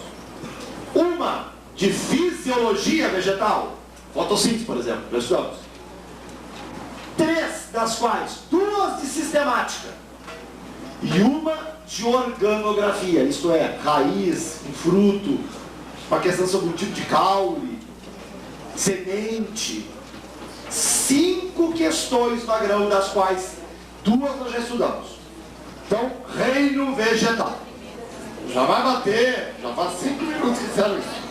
B: Uma de fisiologia vegetal, fotossíntese, por exemplo, já estudamos. 3 das quais, 2 de sistemática e uma de organografia, isto é, raiz, um fruto, uma questão sobre o tipo de caule, semente. 5 questões do agrão, das quais 2 nós já estudamos. Então, reino vegetal. Já vai bater, já faz 5 minutos que disseram isso.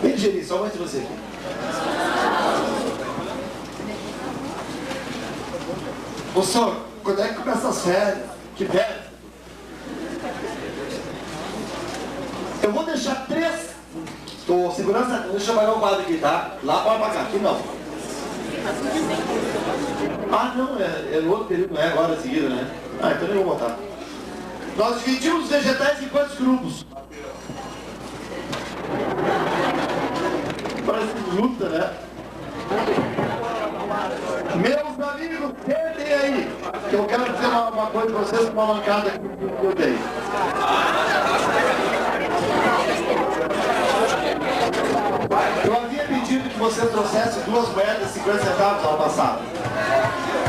B: Vem, Geni, só mais de você aqui. Ô senhor, quando é que começa as férias? Que férias? Eu vou deixar 3. Ô, segurança, deixa eu pagar o quadro aqui, tá? Lá pode pagar, aqui não. Não, é no outro período, não é agora em seguida, né? Então eu vou botar. Nós dividimos os vegetais em quantos grupos? Parece luta, né? Meus amigos, sentem aí, que eu quero dizer uma coisa para vocês, uma mancada que eu dei. Eu havia pedido que vocês trouxessem 2 moedas de 50 centavos ao passado.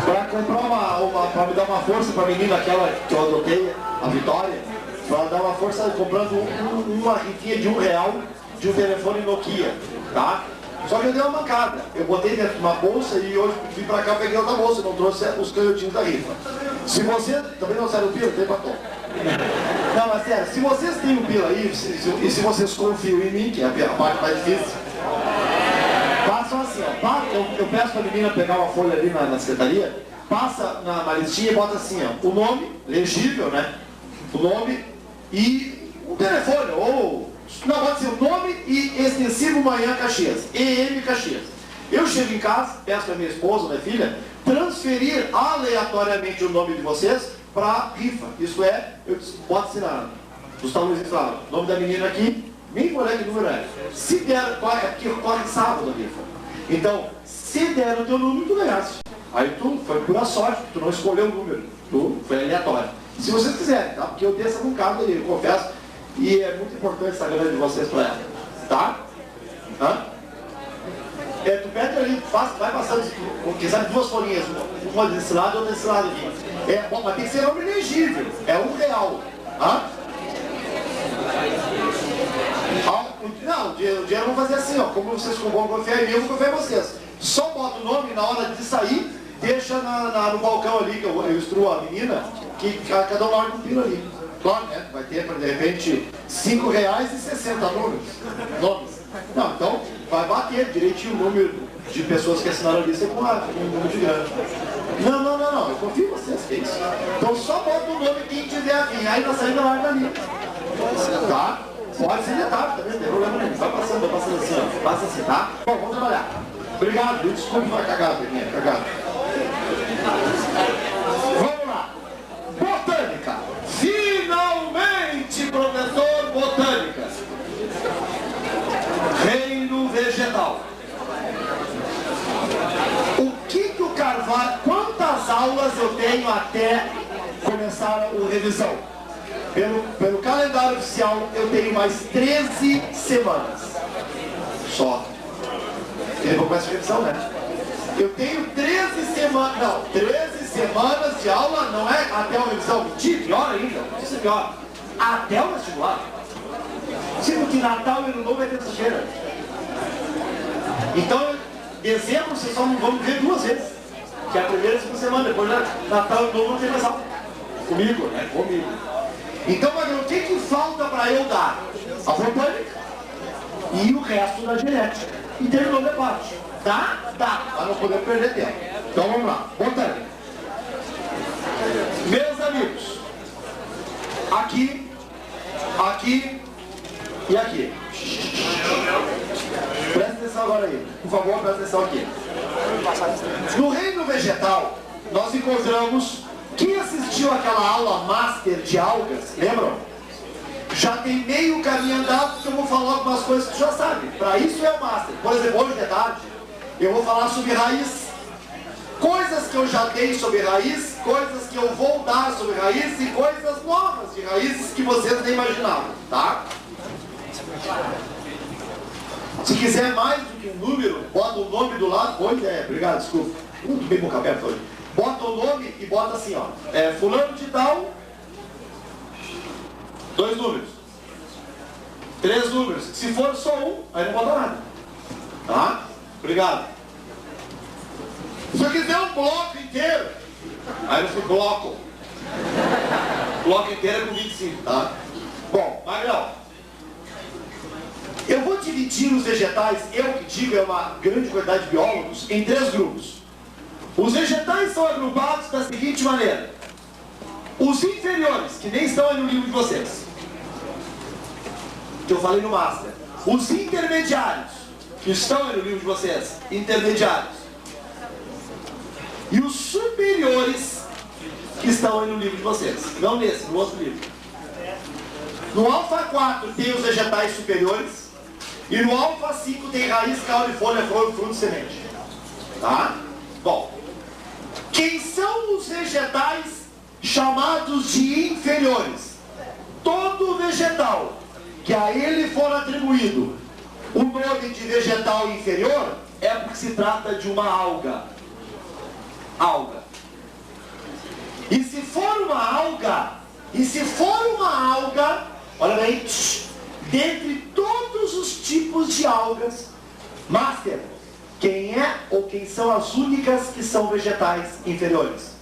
B: Para comprar para me dar uma força para a menina, aquela que eu adotei, a Vitória, para dar uma força comprando uma rifinha de R$1 de um telefone Nokia, tá? Só que eu dei uma mancada. Eu botei dentro de uma bolsa e hoje vim pra cá, peguei outra bolsa, não trouxe os canhotinhos da rifa. Se você também não sabe o pila, tem batom. Não, mas sério, se vocês têm o pila aí, e se vocês confiam em mim, que é a parte mais difícil, façam assim, ó. Eu peço pra menina pegar uma folha ali na secretaria, passa na listinha e bota assim, ó, o nome, legível, né? O nome e o telefone, ou... Não, pode ser o nome e extensivo Manhã Caxias, EM Caxias. Eu chego em casa, peço para minha esposa, minha filha, transferir aleatoriamente o nome de vocês para rifa. Isso é, eu boto assim nos talões lá, nome da menina aqui, Nem vou olhar que número é. Se der, é porque corre sábado ali. Então, se der o teu número, tu ganhaste. Aí tu foi pura sorte, tu não escolheu o número. Tu foi aleatório. Se vocês quiserem, tá? Porque eu tenho essa vontade aí, eu confesso. E é muito importante essa grana de vocês para ela. Tá? Hã? Tu pede ali, vai passando, porque sabe, duas folhinhas, uma desse lado e outra desse lado aqui. Bom, mas tem que ser nome elegível, é R$1. Hã? Não, o dinheiro eu vou fazer assim, ó, como vocês vão confiar em mim, eu vou confiar em vocês. Só bota o nome na hora de sair, deixa no balcão ali, que eu instruo a menina, que cada um larga um pino ali. Claro, né? Vai ter, de repente, R$5,60 nomes. Não, então vai bater direitinho o número de pessoas que assinaram a lista com um número de grande. Não, eu confio em vocês, que é isso. Então só bota o nome quem tiver aqui, aí na saída larga ali. Tá? Pode ser detalhe também, não tem problema nenhum. Vai passando assim, ó. Passa assim, tá? Bom, vamos trabalhar. Obrigado, desculpe, vai cagar, Peninha, cagado. Vamos lá. Botânica. Finalmente, professor, botânica. Reino vegetal. O que o Carvalho... Quantas aulas eu tenho até começar a revisão? Pelo calendário oficial, eu tenho mais 13 semanas. Só. Ele não começa a revisão, né? Eu tenho 13 semanas... Não, 13 semanas de aula, não é até a revisão. Mentira, pior ainda. Isso é pior. Até o vestibular. Tipo que Natal e Ano Novo é terça-feira. Então, dezembro vocês só vão ver 2 vezes. Que é a primeira e a segunda semana. Depois Natal e Ano Novo não tem mais aula. Comigo, né? Comigo. Então, o que falta para eu dar? A botânica e o resto da genética. E terminou o debate. Dá? Dá. Para não poder perder tempo. Então vamos lá. Botânica. Meus amigos, aqui e aqui. Presta atenção agora aí. Por favor, presta atenção aqui. No reino vegetal, nós encontramos... Quem assistiu aquela aula master de algas, lembram? Já tem meio caminho andado, porque eu vou falar algumas coisas que tu já sabe. Para isso é o master. Por exemplo, hoje de tarde, eu vou falar sobre raiz. Coisas que eu já dei sobre raiz, coisas que eu vou dar sobre raiz e coisas novas de raízes que vocês nem imaginavam, tá? Se quiser mais do que um número, bota o nome do lado. Pois é, obrigado, desculpa. Muito bem boca aberta hoje. Bota o nome e bota assim, ó. Fulano de tal. 2 números. 3 números. Se for só um, aí não bota nada. Tá? Obrigado. Se eu quiser um bloco inteiro, aí eu fui bloco. Bloco inteiro é com 25, tá? Bom, Magrão. Eu vou dividir os vegetais, eu que digo, é uma grande quantidade de biólogos, em 3 grupos. Os vegetais são agrupados da seguinte maneira. Os inferiores, que nem estão aí no livro de vocês, que eu falei no Master. Os intermediários, que estão aí no livro de vocês, intermediários. E os superiores, que estão aí no livro de vocês. Não nesse, no outro livro. No alfa 4 tem os vegetais superiores. E no alfa 5 tem raiz, caule, folha, flor, fruto, semente. Tá? Bom. Quem são os vegetais chamados de inferiores? Todo vegetal que a ele for atribuído o nome de vegetal inferior é porque se trata de uma alga. Alga. E se for uma alga, olha bem, dentre todos os tipos de algas, Master, quem é ou quem são as únicas que são vegetais inferiores?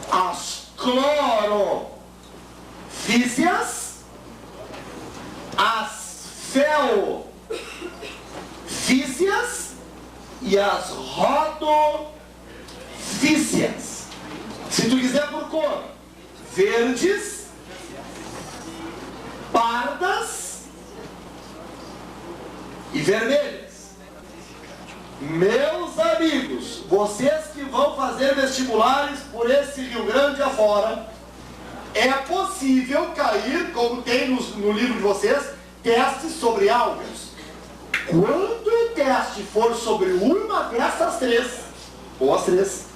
B: As clorofícias, as felofícias e as rodofícias. Se tu quiser por cor, verdes, pardas e vermelhas. Meus amigos, vocês que vão fazer vestibulares por esse Rio Grande afora, é possível cair, como tem no livro de vocês,
A: testes sobre algas. Quando o teste for sobre uma dessas três, ou as três,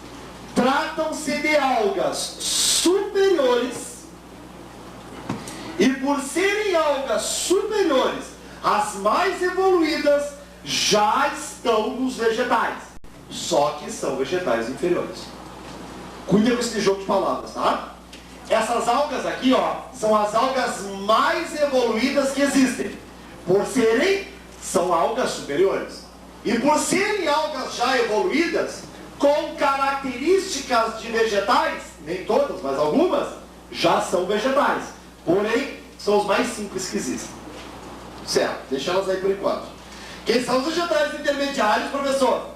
A: tratam-se de algas superiores, e por serem algas superiores, as mais evoluídas já estão nos vegetais, só que são vegetais inferiores. Cuida com esse jogo de palavras, tá? Essas algas aqui, ó, são as algas mais evoluídas que existem. Por serem, são algas superiores. E por serem algas já evoluídas, com características de vegetais, nem todas, mas algumas, já são vegetais. Porém, são os mais simples que existem. Certo, deixa elas aí por enquanto. Quem são os vegetais intermediários, professor?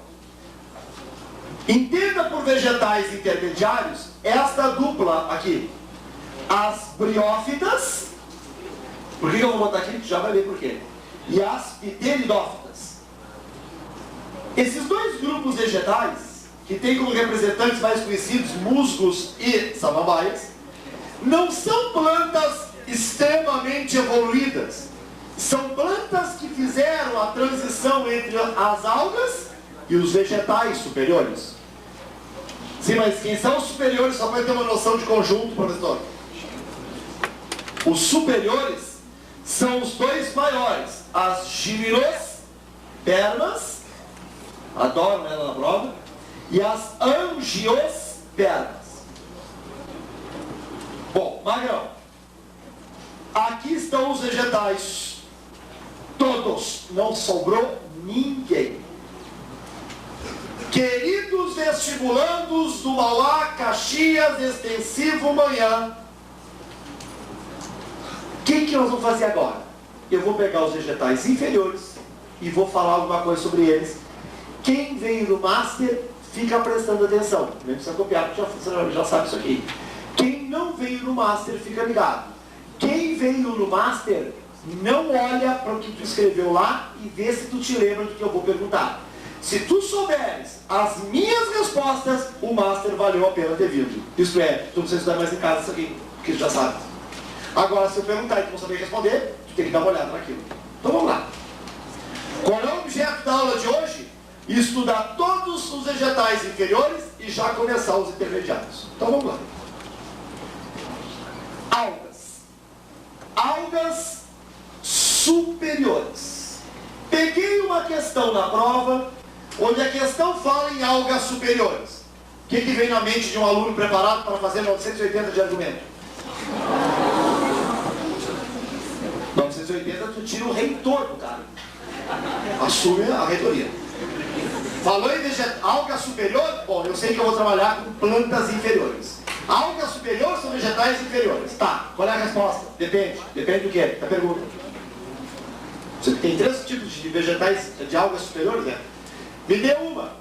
A: Entenda por vegetais intermediários esta dupla aqui. As briófitas, por que eu vou botar aqui? Já vai ver por quê. E as pteridófitas. Esses dois grupos vegetais, que têm como representantes mais conhecidos musgos e samambaias, não são plantas extremamente evoluídas. São plantas que fizeram a transição entre as algas e os vegetais superiores. Sim, mas quem são os superiores? Só para ter uma noção de conjunto, professor. Os superiores são os dois maiores, as gimnospermas, adoro ela na prova, e as angiospermas. Bom, Magrão, aqui estão os vegetais, todos, não sobrou ninguém. Queridos vestibulandos do Mauá, Caxias, Extensivo, Manhã, o que nós vamos fazer agora? Eu vou pegar os vegetais inferiores e vou falar alguma coisa sobre eles. Quem veio no Master, fica prestando atenção. Nem precisa copiar, porque já sabe isso aqui. Quem não veio no Master, fica ligado. Quem veio no Master, não olha para o que tu escreveu lá e vê se tu te lembra do que eu vou perguntar. Se tu souberes as minhas respostas, o Master valeu a pena ter vindo. Isto é, tu não precisa estudar mais em casa isso aqui, porque tu já sabe. Agora, se eu perguntar e tu não saber responder, tu tem que dar uma olhada naquilo. Então vamos lá. Qual é o objeto da aula de hoje? Estudar todos os vegetais inferiores e já começar os intermediários. Então vamos lá. Algas. Algas superiores. Peguei uma questão na prova, onde a questão fala em algas superiores. O que vem na mente de um aluno preparado para fazer 980 de argumento? 980, tu tira o reitor do cara. Assume a reitoria. Falou em alga superior? Bom, eu sei que eu vou trabalhar com plantas inferiores. Algas superiores são vegetais inferiores. Tá, qual é a resposta? Depende. Depende do que? Da pergunta. Você tem 3 tipos de vegetais, de algas superiores, né? Me dê uma.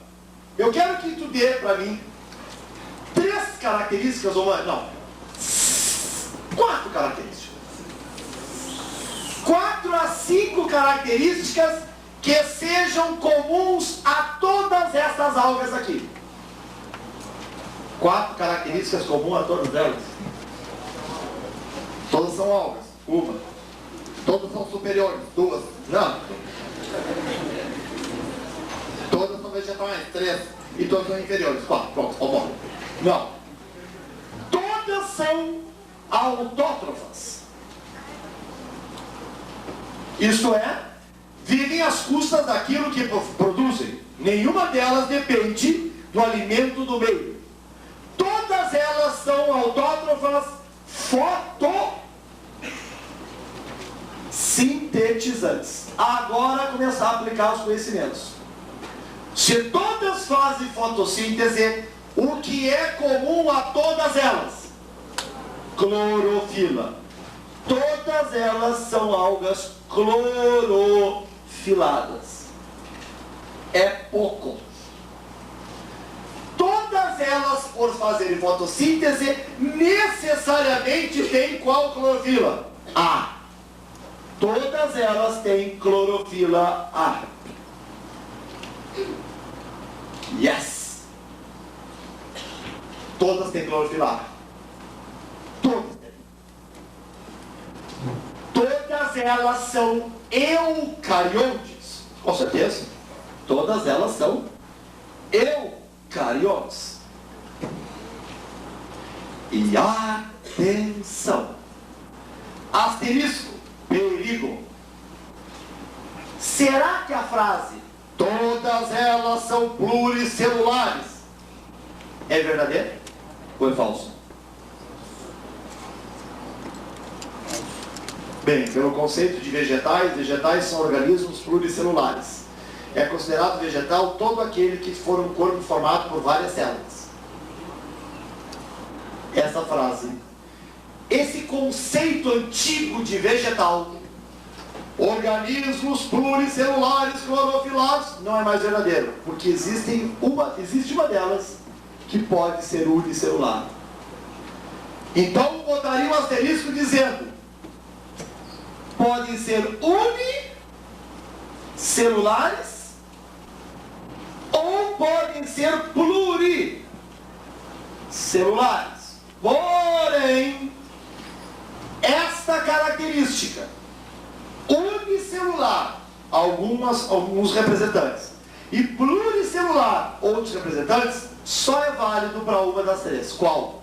A: Eu quero que tu dê para mim 3 características, ou mais, não, 4 características. 4 a 5 características que sejam comuns a todas essas algas aqui. 4 características comuns a todas elas. Todas são algas. Uma. Todas são superiores. 2. Não. Todas são vegetais. 3. E todas são inferiores. 4. Pronto. Ó, não. Todas são autótrofas. Isto é, vivem às custas daquilo que produzem. Nenhuma delas depende do alimento do meio. Todas elas são autótrofas fotossintetizantes. Agora começar a aplicar os conhecimentos. Se todas fazem fotossíntese, o que é comum a todas elas? Clorofila. Todas elas são algas clorofiladas. É pouco. Todas elas, por fazerem fotossíntese, necessariamente têm qual clorofila? A. Todas elas têm clorofila A. Yes! Todas têm clorofila A. Todas têm. Todas todas elas são eucariontes. Com certeza, todas elas são eucariontes. E atenção, asterisco, perigo. Será que a frase todas elas são pluricelulares é verdadeira ou é falso? Bem, pelo conceito de vegetais, vegetais são organismos pluricelulares. É considerado vegetal todo aquele que for um corpo formado por várias células. Essa frase, esse conceito antigo de vegetal, organismos pluricelulares clorofilados, não é mais verdadeiro, porque existe uma delas que pode ser unicelular. Então botaria um asterisco dizendo: podem ser unicelulares ou podem ser pluricelulares. Porém, esta característica unicelular, alguns representantes, e pluricelular, outros representantes, só é válido para uma das três. Qual?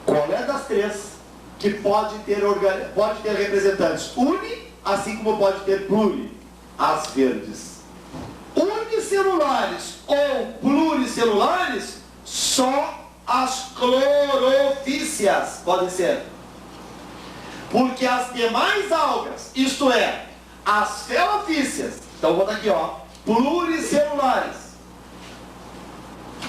A: Qual é das três que pode ter representantes uni, assim como pode ter pluri? As verdes. Unicelulares ou pluricelulares, só as clorofícias podem ser. Porque as demais algas, isto é, as felofícias, então vou botar aqui, ó, pluricelulares,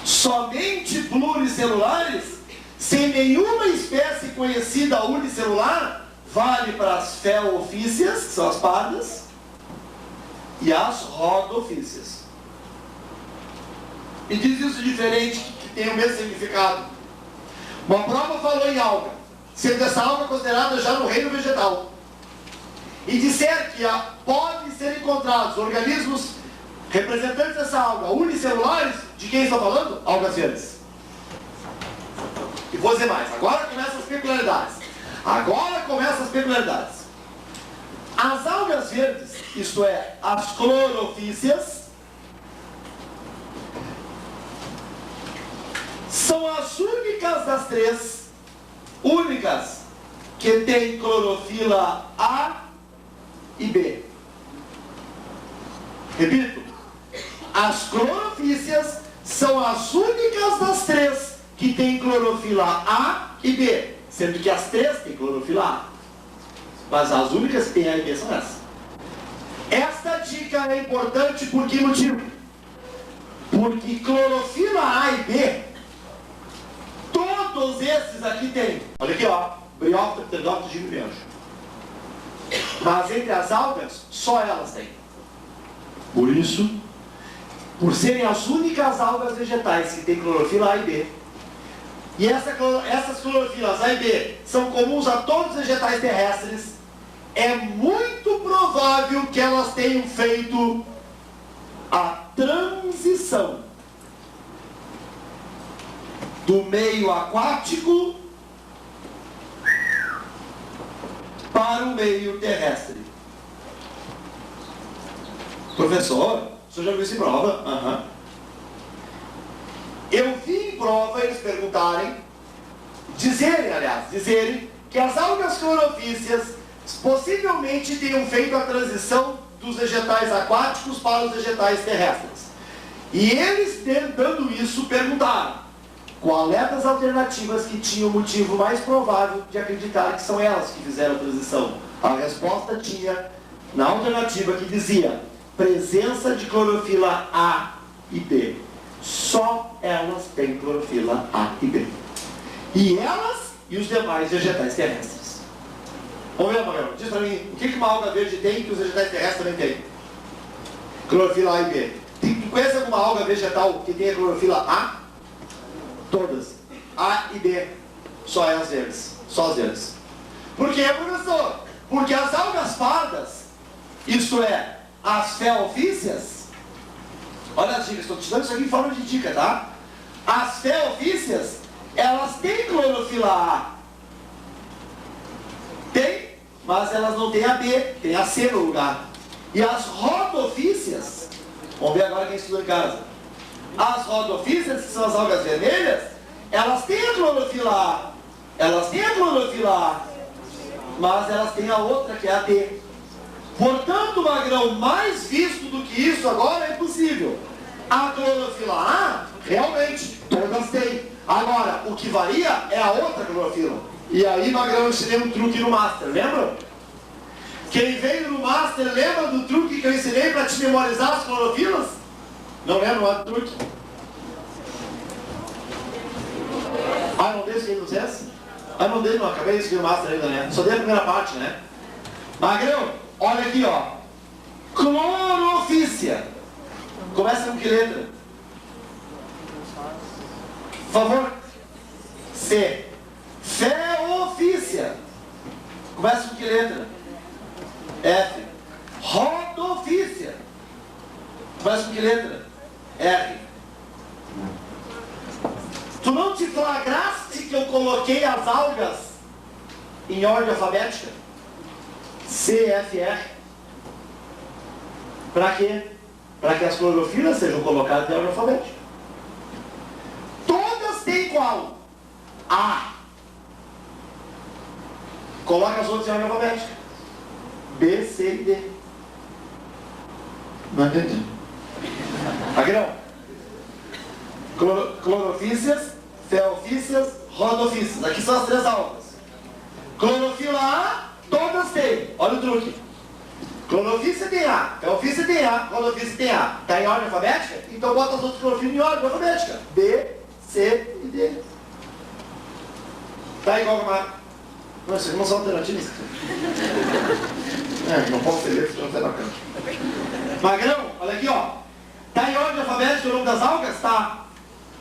A: somente pluricelulares, sem nenhuma espécie conhecida unicelular, vale para as felofícias, que são as pardas, e as rodofícias. Me diz isso diferente, que tem o mesmo significado. Uma prova falou em alga, sendo essa alga considerada já no reino vegetal, e disser que podem ser encontrados organismos representantes dessa alga unicelulares, de quem estou falando? Algas verdes. E vou dizer mais, agora começam as peculiaridades. As algas verdes, isto é, as clorofícias, são as únicas das três, que têm clorofila A e B. Repito, as clorofícias são as únicas das três que têm clorofila A e B, sendo que as três têm clorofila A, mas as únicas que têm A e B são essas. Esta dica é importante por que motivo? Porque clorofila A e B, todos esses aqui têm. Olha aqui, ó, Bryophyta, Pteridophyta, Gimbrianjo. Mas entre as algas, só elas têm. Por isso, por serem as únicas algas vegetais que têm clorofila A e B, e essas clorofilas A e B são comuns a todos os vegetais terrestres, é muito provável que elas tenham feito a transição do meio aquático para o meio terrestre. Professor, o senhor já viu isso em prova? Aham. Eu vi em prova eles dizerem que as algas clorofícias possivelmente tenham feito a transição dos vegetais aquáticos para os vegetais terrestres. E eles, tentando isso, perguntaram qual é das alternativas que tinha o motivo mais provável de acreditar que são elas que fizeram a transição. A resposta tinha na alternativa que dizia presença de clorofila A e B. Só elas têm clorofila A e B. E elas e os demais vegetais terrestres. Vamos ver, Magrão, diz pra mim, o que uma alga verde tem que os vegetais terrestres também têm? Clorofila A e B. Tu conhece alguma alga vegetal que tenha clorofila A? Todas. A e B. Só elas verdes. Só as verdes. Por quê, professor? Porque as algas pardas, isto é, as felofícias, olha as dicas, estou te dando isso aqui em forma de dica, tá? As felofícias, elas têm clorofila A. Tem,
B: mas elas não têm a B, tem a C no lugar. E as rodofícias, vamos ver agora quem estudou em casa. As rodofícias, que são as algas vermelhas, elas têm a clorofila A. Elas têm a clorofila A, mas elas têm a outra, que é a D. Portanto, Magrão, mais visto do que isso agora é impossível. A clorofila A, realmente, todas têm. Agora, o que varia é a outra clorofila. E aí, Magrão, eu ensinei um truque no Master, lembra? Quem veio no Master, lembra do truque que eu ensinei para te memorizar as clorofilas? Não lembra do truque? Ah, não dei isso aí vocês? Ah, não dei, não. Acabei de escrever o Master ainda, né? Só dei a primeira parte, né? Magrão, olha aqui, ó. Clorofícia. Começa com que letra? Por favor. C. Feofícia. Começa com que letra? F. Rodofícia. Começa com que letra? R. Tu não te flagraste que eu coloquei as algas em ordem alfabética? C, F, R. Para quê? Para que as clorofilas sejam colocadas em ordem alfabética. Todas têm qual? A. Coloca as outras em ordem alfabética. B, C e D. Não entendi. Aqui não. Clorofícias, feofícias, rodofícias. Aqui são as três algas. Clorofila A, todas têm. Olha o truque. Clorofícia tem A, feofícia tem A, rodofícia tem A. Está em ordem alfabética? Então bota as outras clorofilas em ordem alfabética. B, C e D. Está igual a Marco. Não, isso não são alternativas. Não posso ter letra, não tem na cancha. Magrão, olha aqui, ó. Está em ordem alfabética o nome das algas? Tá.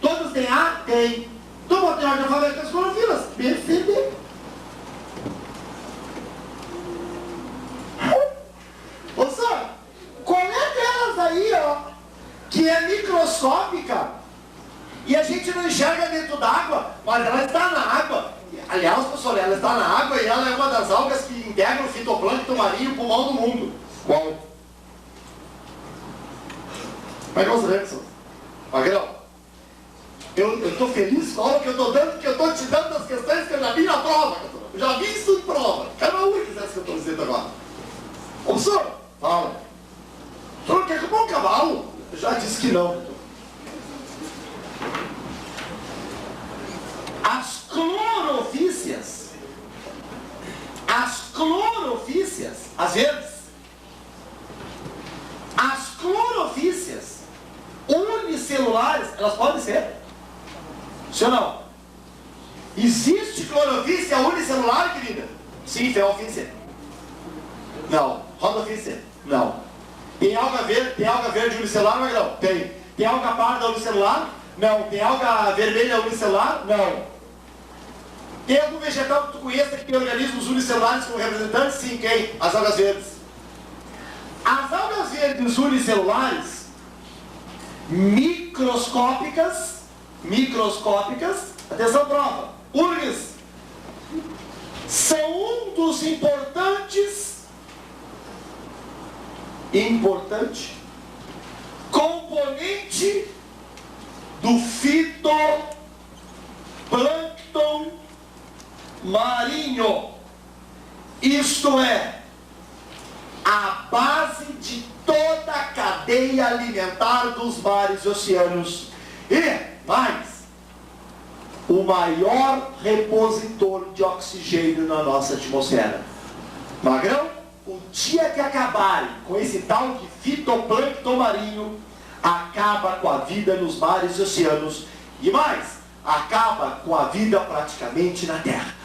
B: Todas têm A? Tem. Então bota em ordem alfabética as clorofilas. B, C, D. Ô, senhor, qual é delas aí, ó, que é microscópica e a gente não enxerga dentro d'água, mas ela está na água. Aliás, professor, ela está na água e ela é uma das algas que integram o fitoplâncton marinho, o pulmão do mundo. Qual? Vai com os Rexon. Magrão, eu estou feliz com a aula que eu estou dando, porque eu estou te dando as questões que eu já vi na prova. Eu já vi isso em prova. Cada um que essa que eu estou dizendo agora. Ô, senhor, fala. O senhor quer comprar um cavalo? Eu já disse que não. As clorofícias, às vezes, as clorofícias unicelulares, elas podem ser? Sim ou não? Existe clorofícia unicelular, querida? Sim, feofícia. Não. Rodofícia? Não. Tem alga verde unicelular, Magrão? Tem. Tem alga parda unicelular? Não. Tem alga vermelha unicelular? Não. Tem algum vegetal que tu conheça que tem organismos unicelulares como representantes? Sim, quem? As algas verdes. As algas verdes unicelulares, microscópicas, atenção prova, URGS, são um dos importante componente do fitoplâncton marinho. Isto é, a base de toda a cadeia alimentar dos mares e oceanos. E, mais, o maior repositor de oxigênio na nossa atmosfera. Magrão, o dia que acabarem com esse tal de fitoplâncton marinho, acaba com a vida nos mares e oceanos. E mais, acaba com a vida praticamente na Terra.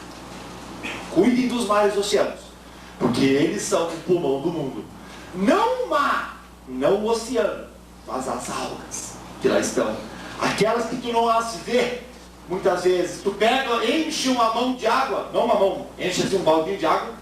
B: Cuidem dos mares e oceanos, porque eles são o pulmão do mundo. Não o mar, não o oceano, mas as algas que lá estão. Aquelas que tu não as vê, muitas vezes. Tu pega, enche uma mão de água, não uma mão, enche assim um baldinho de água,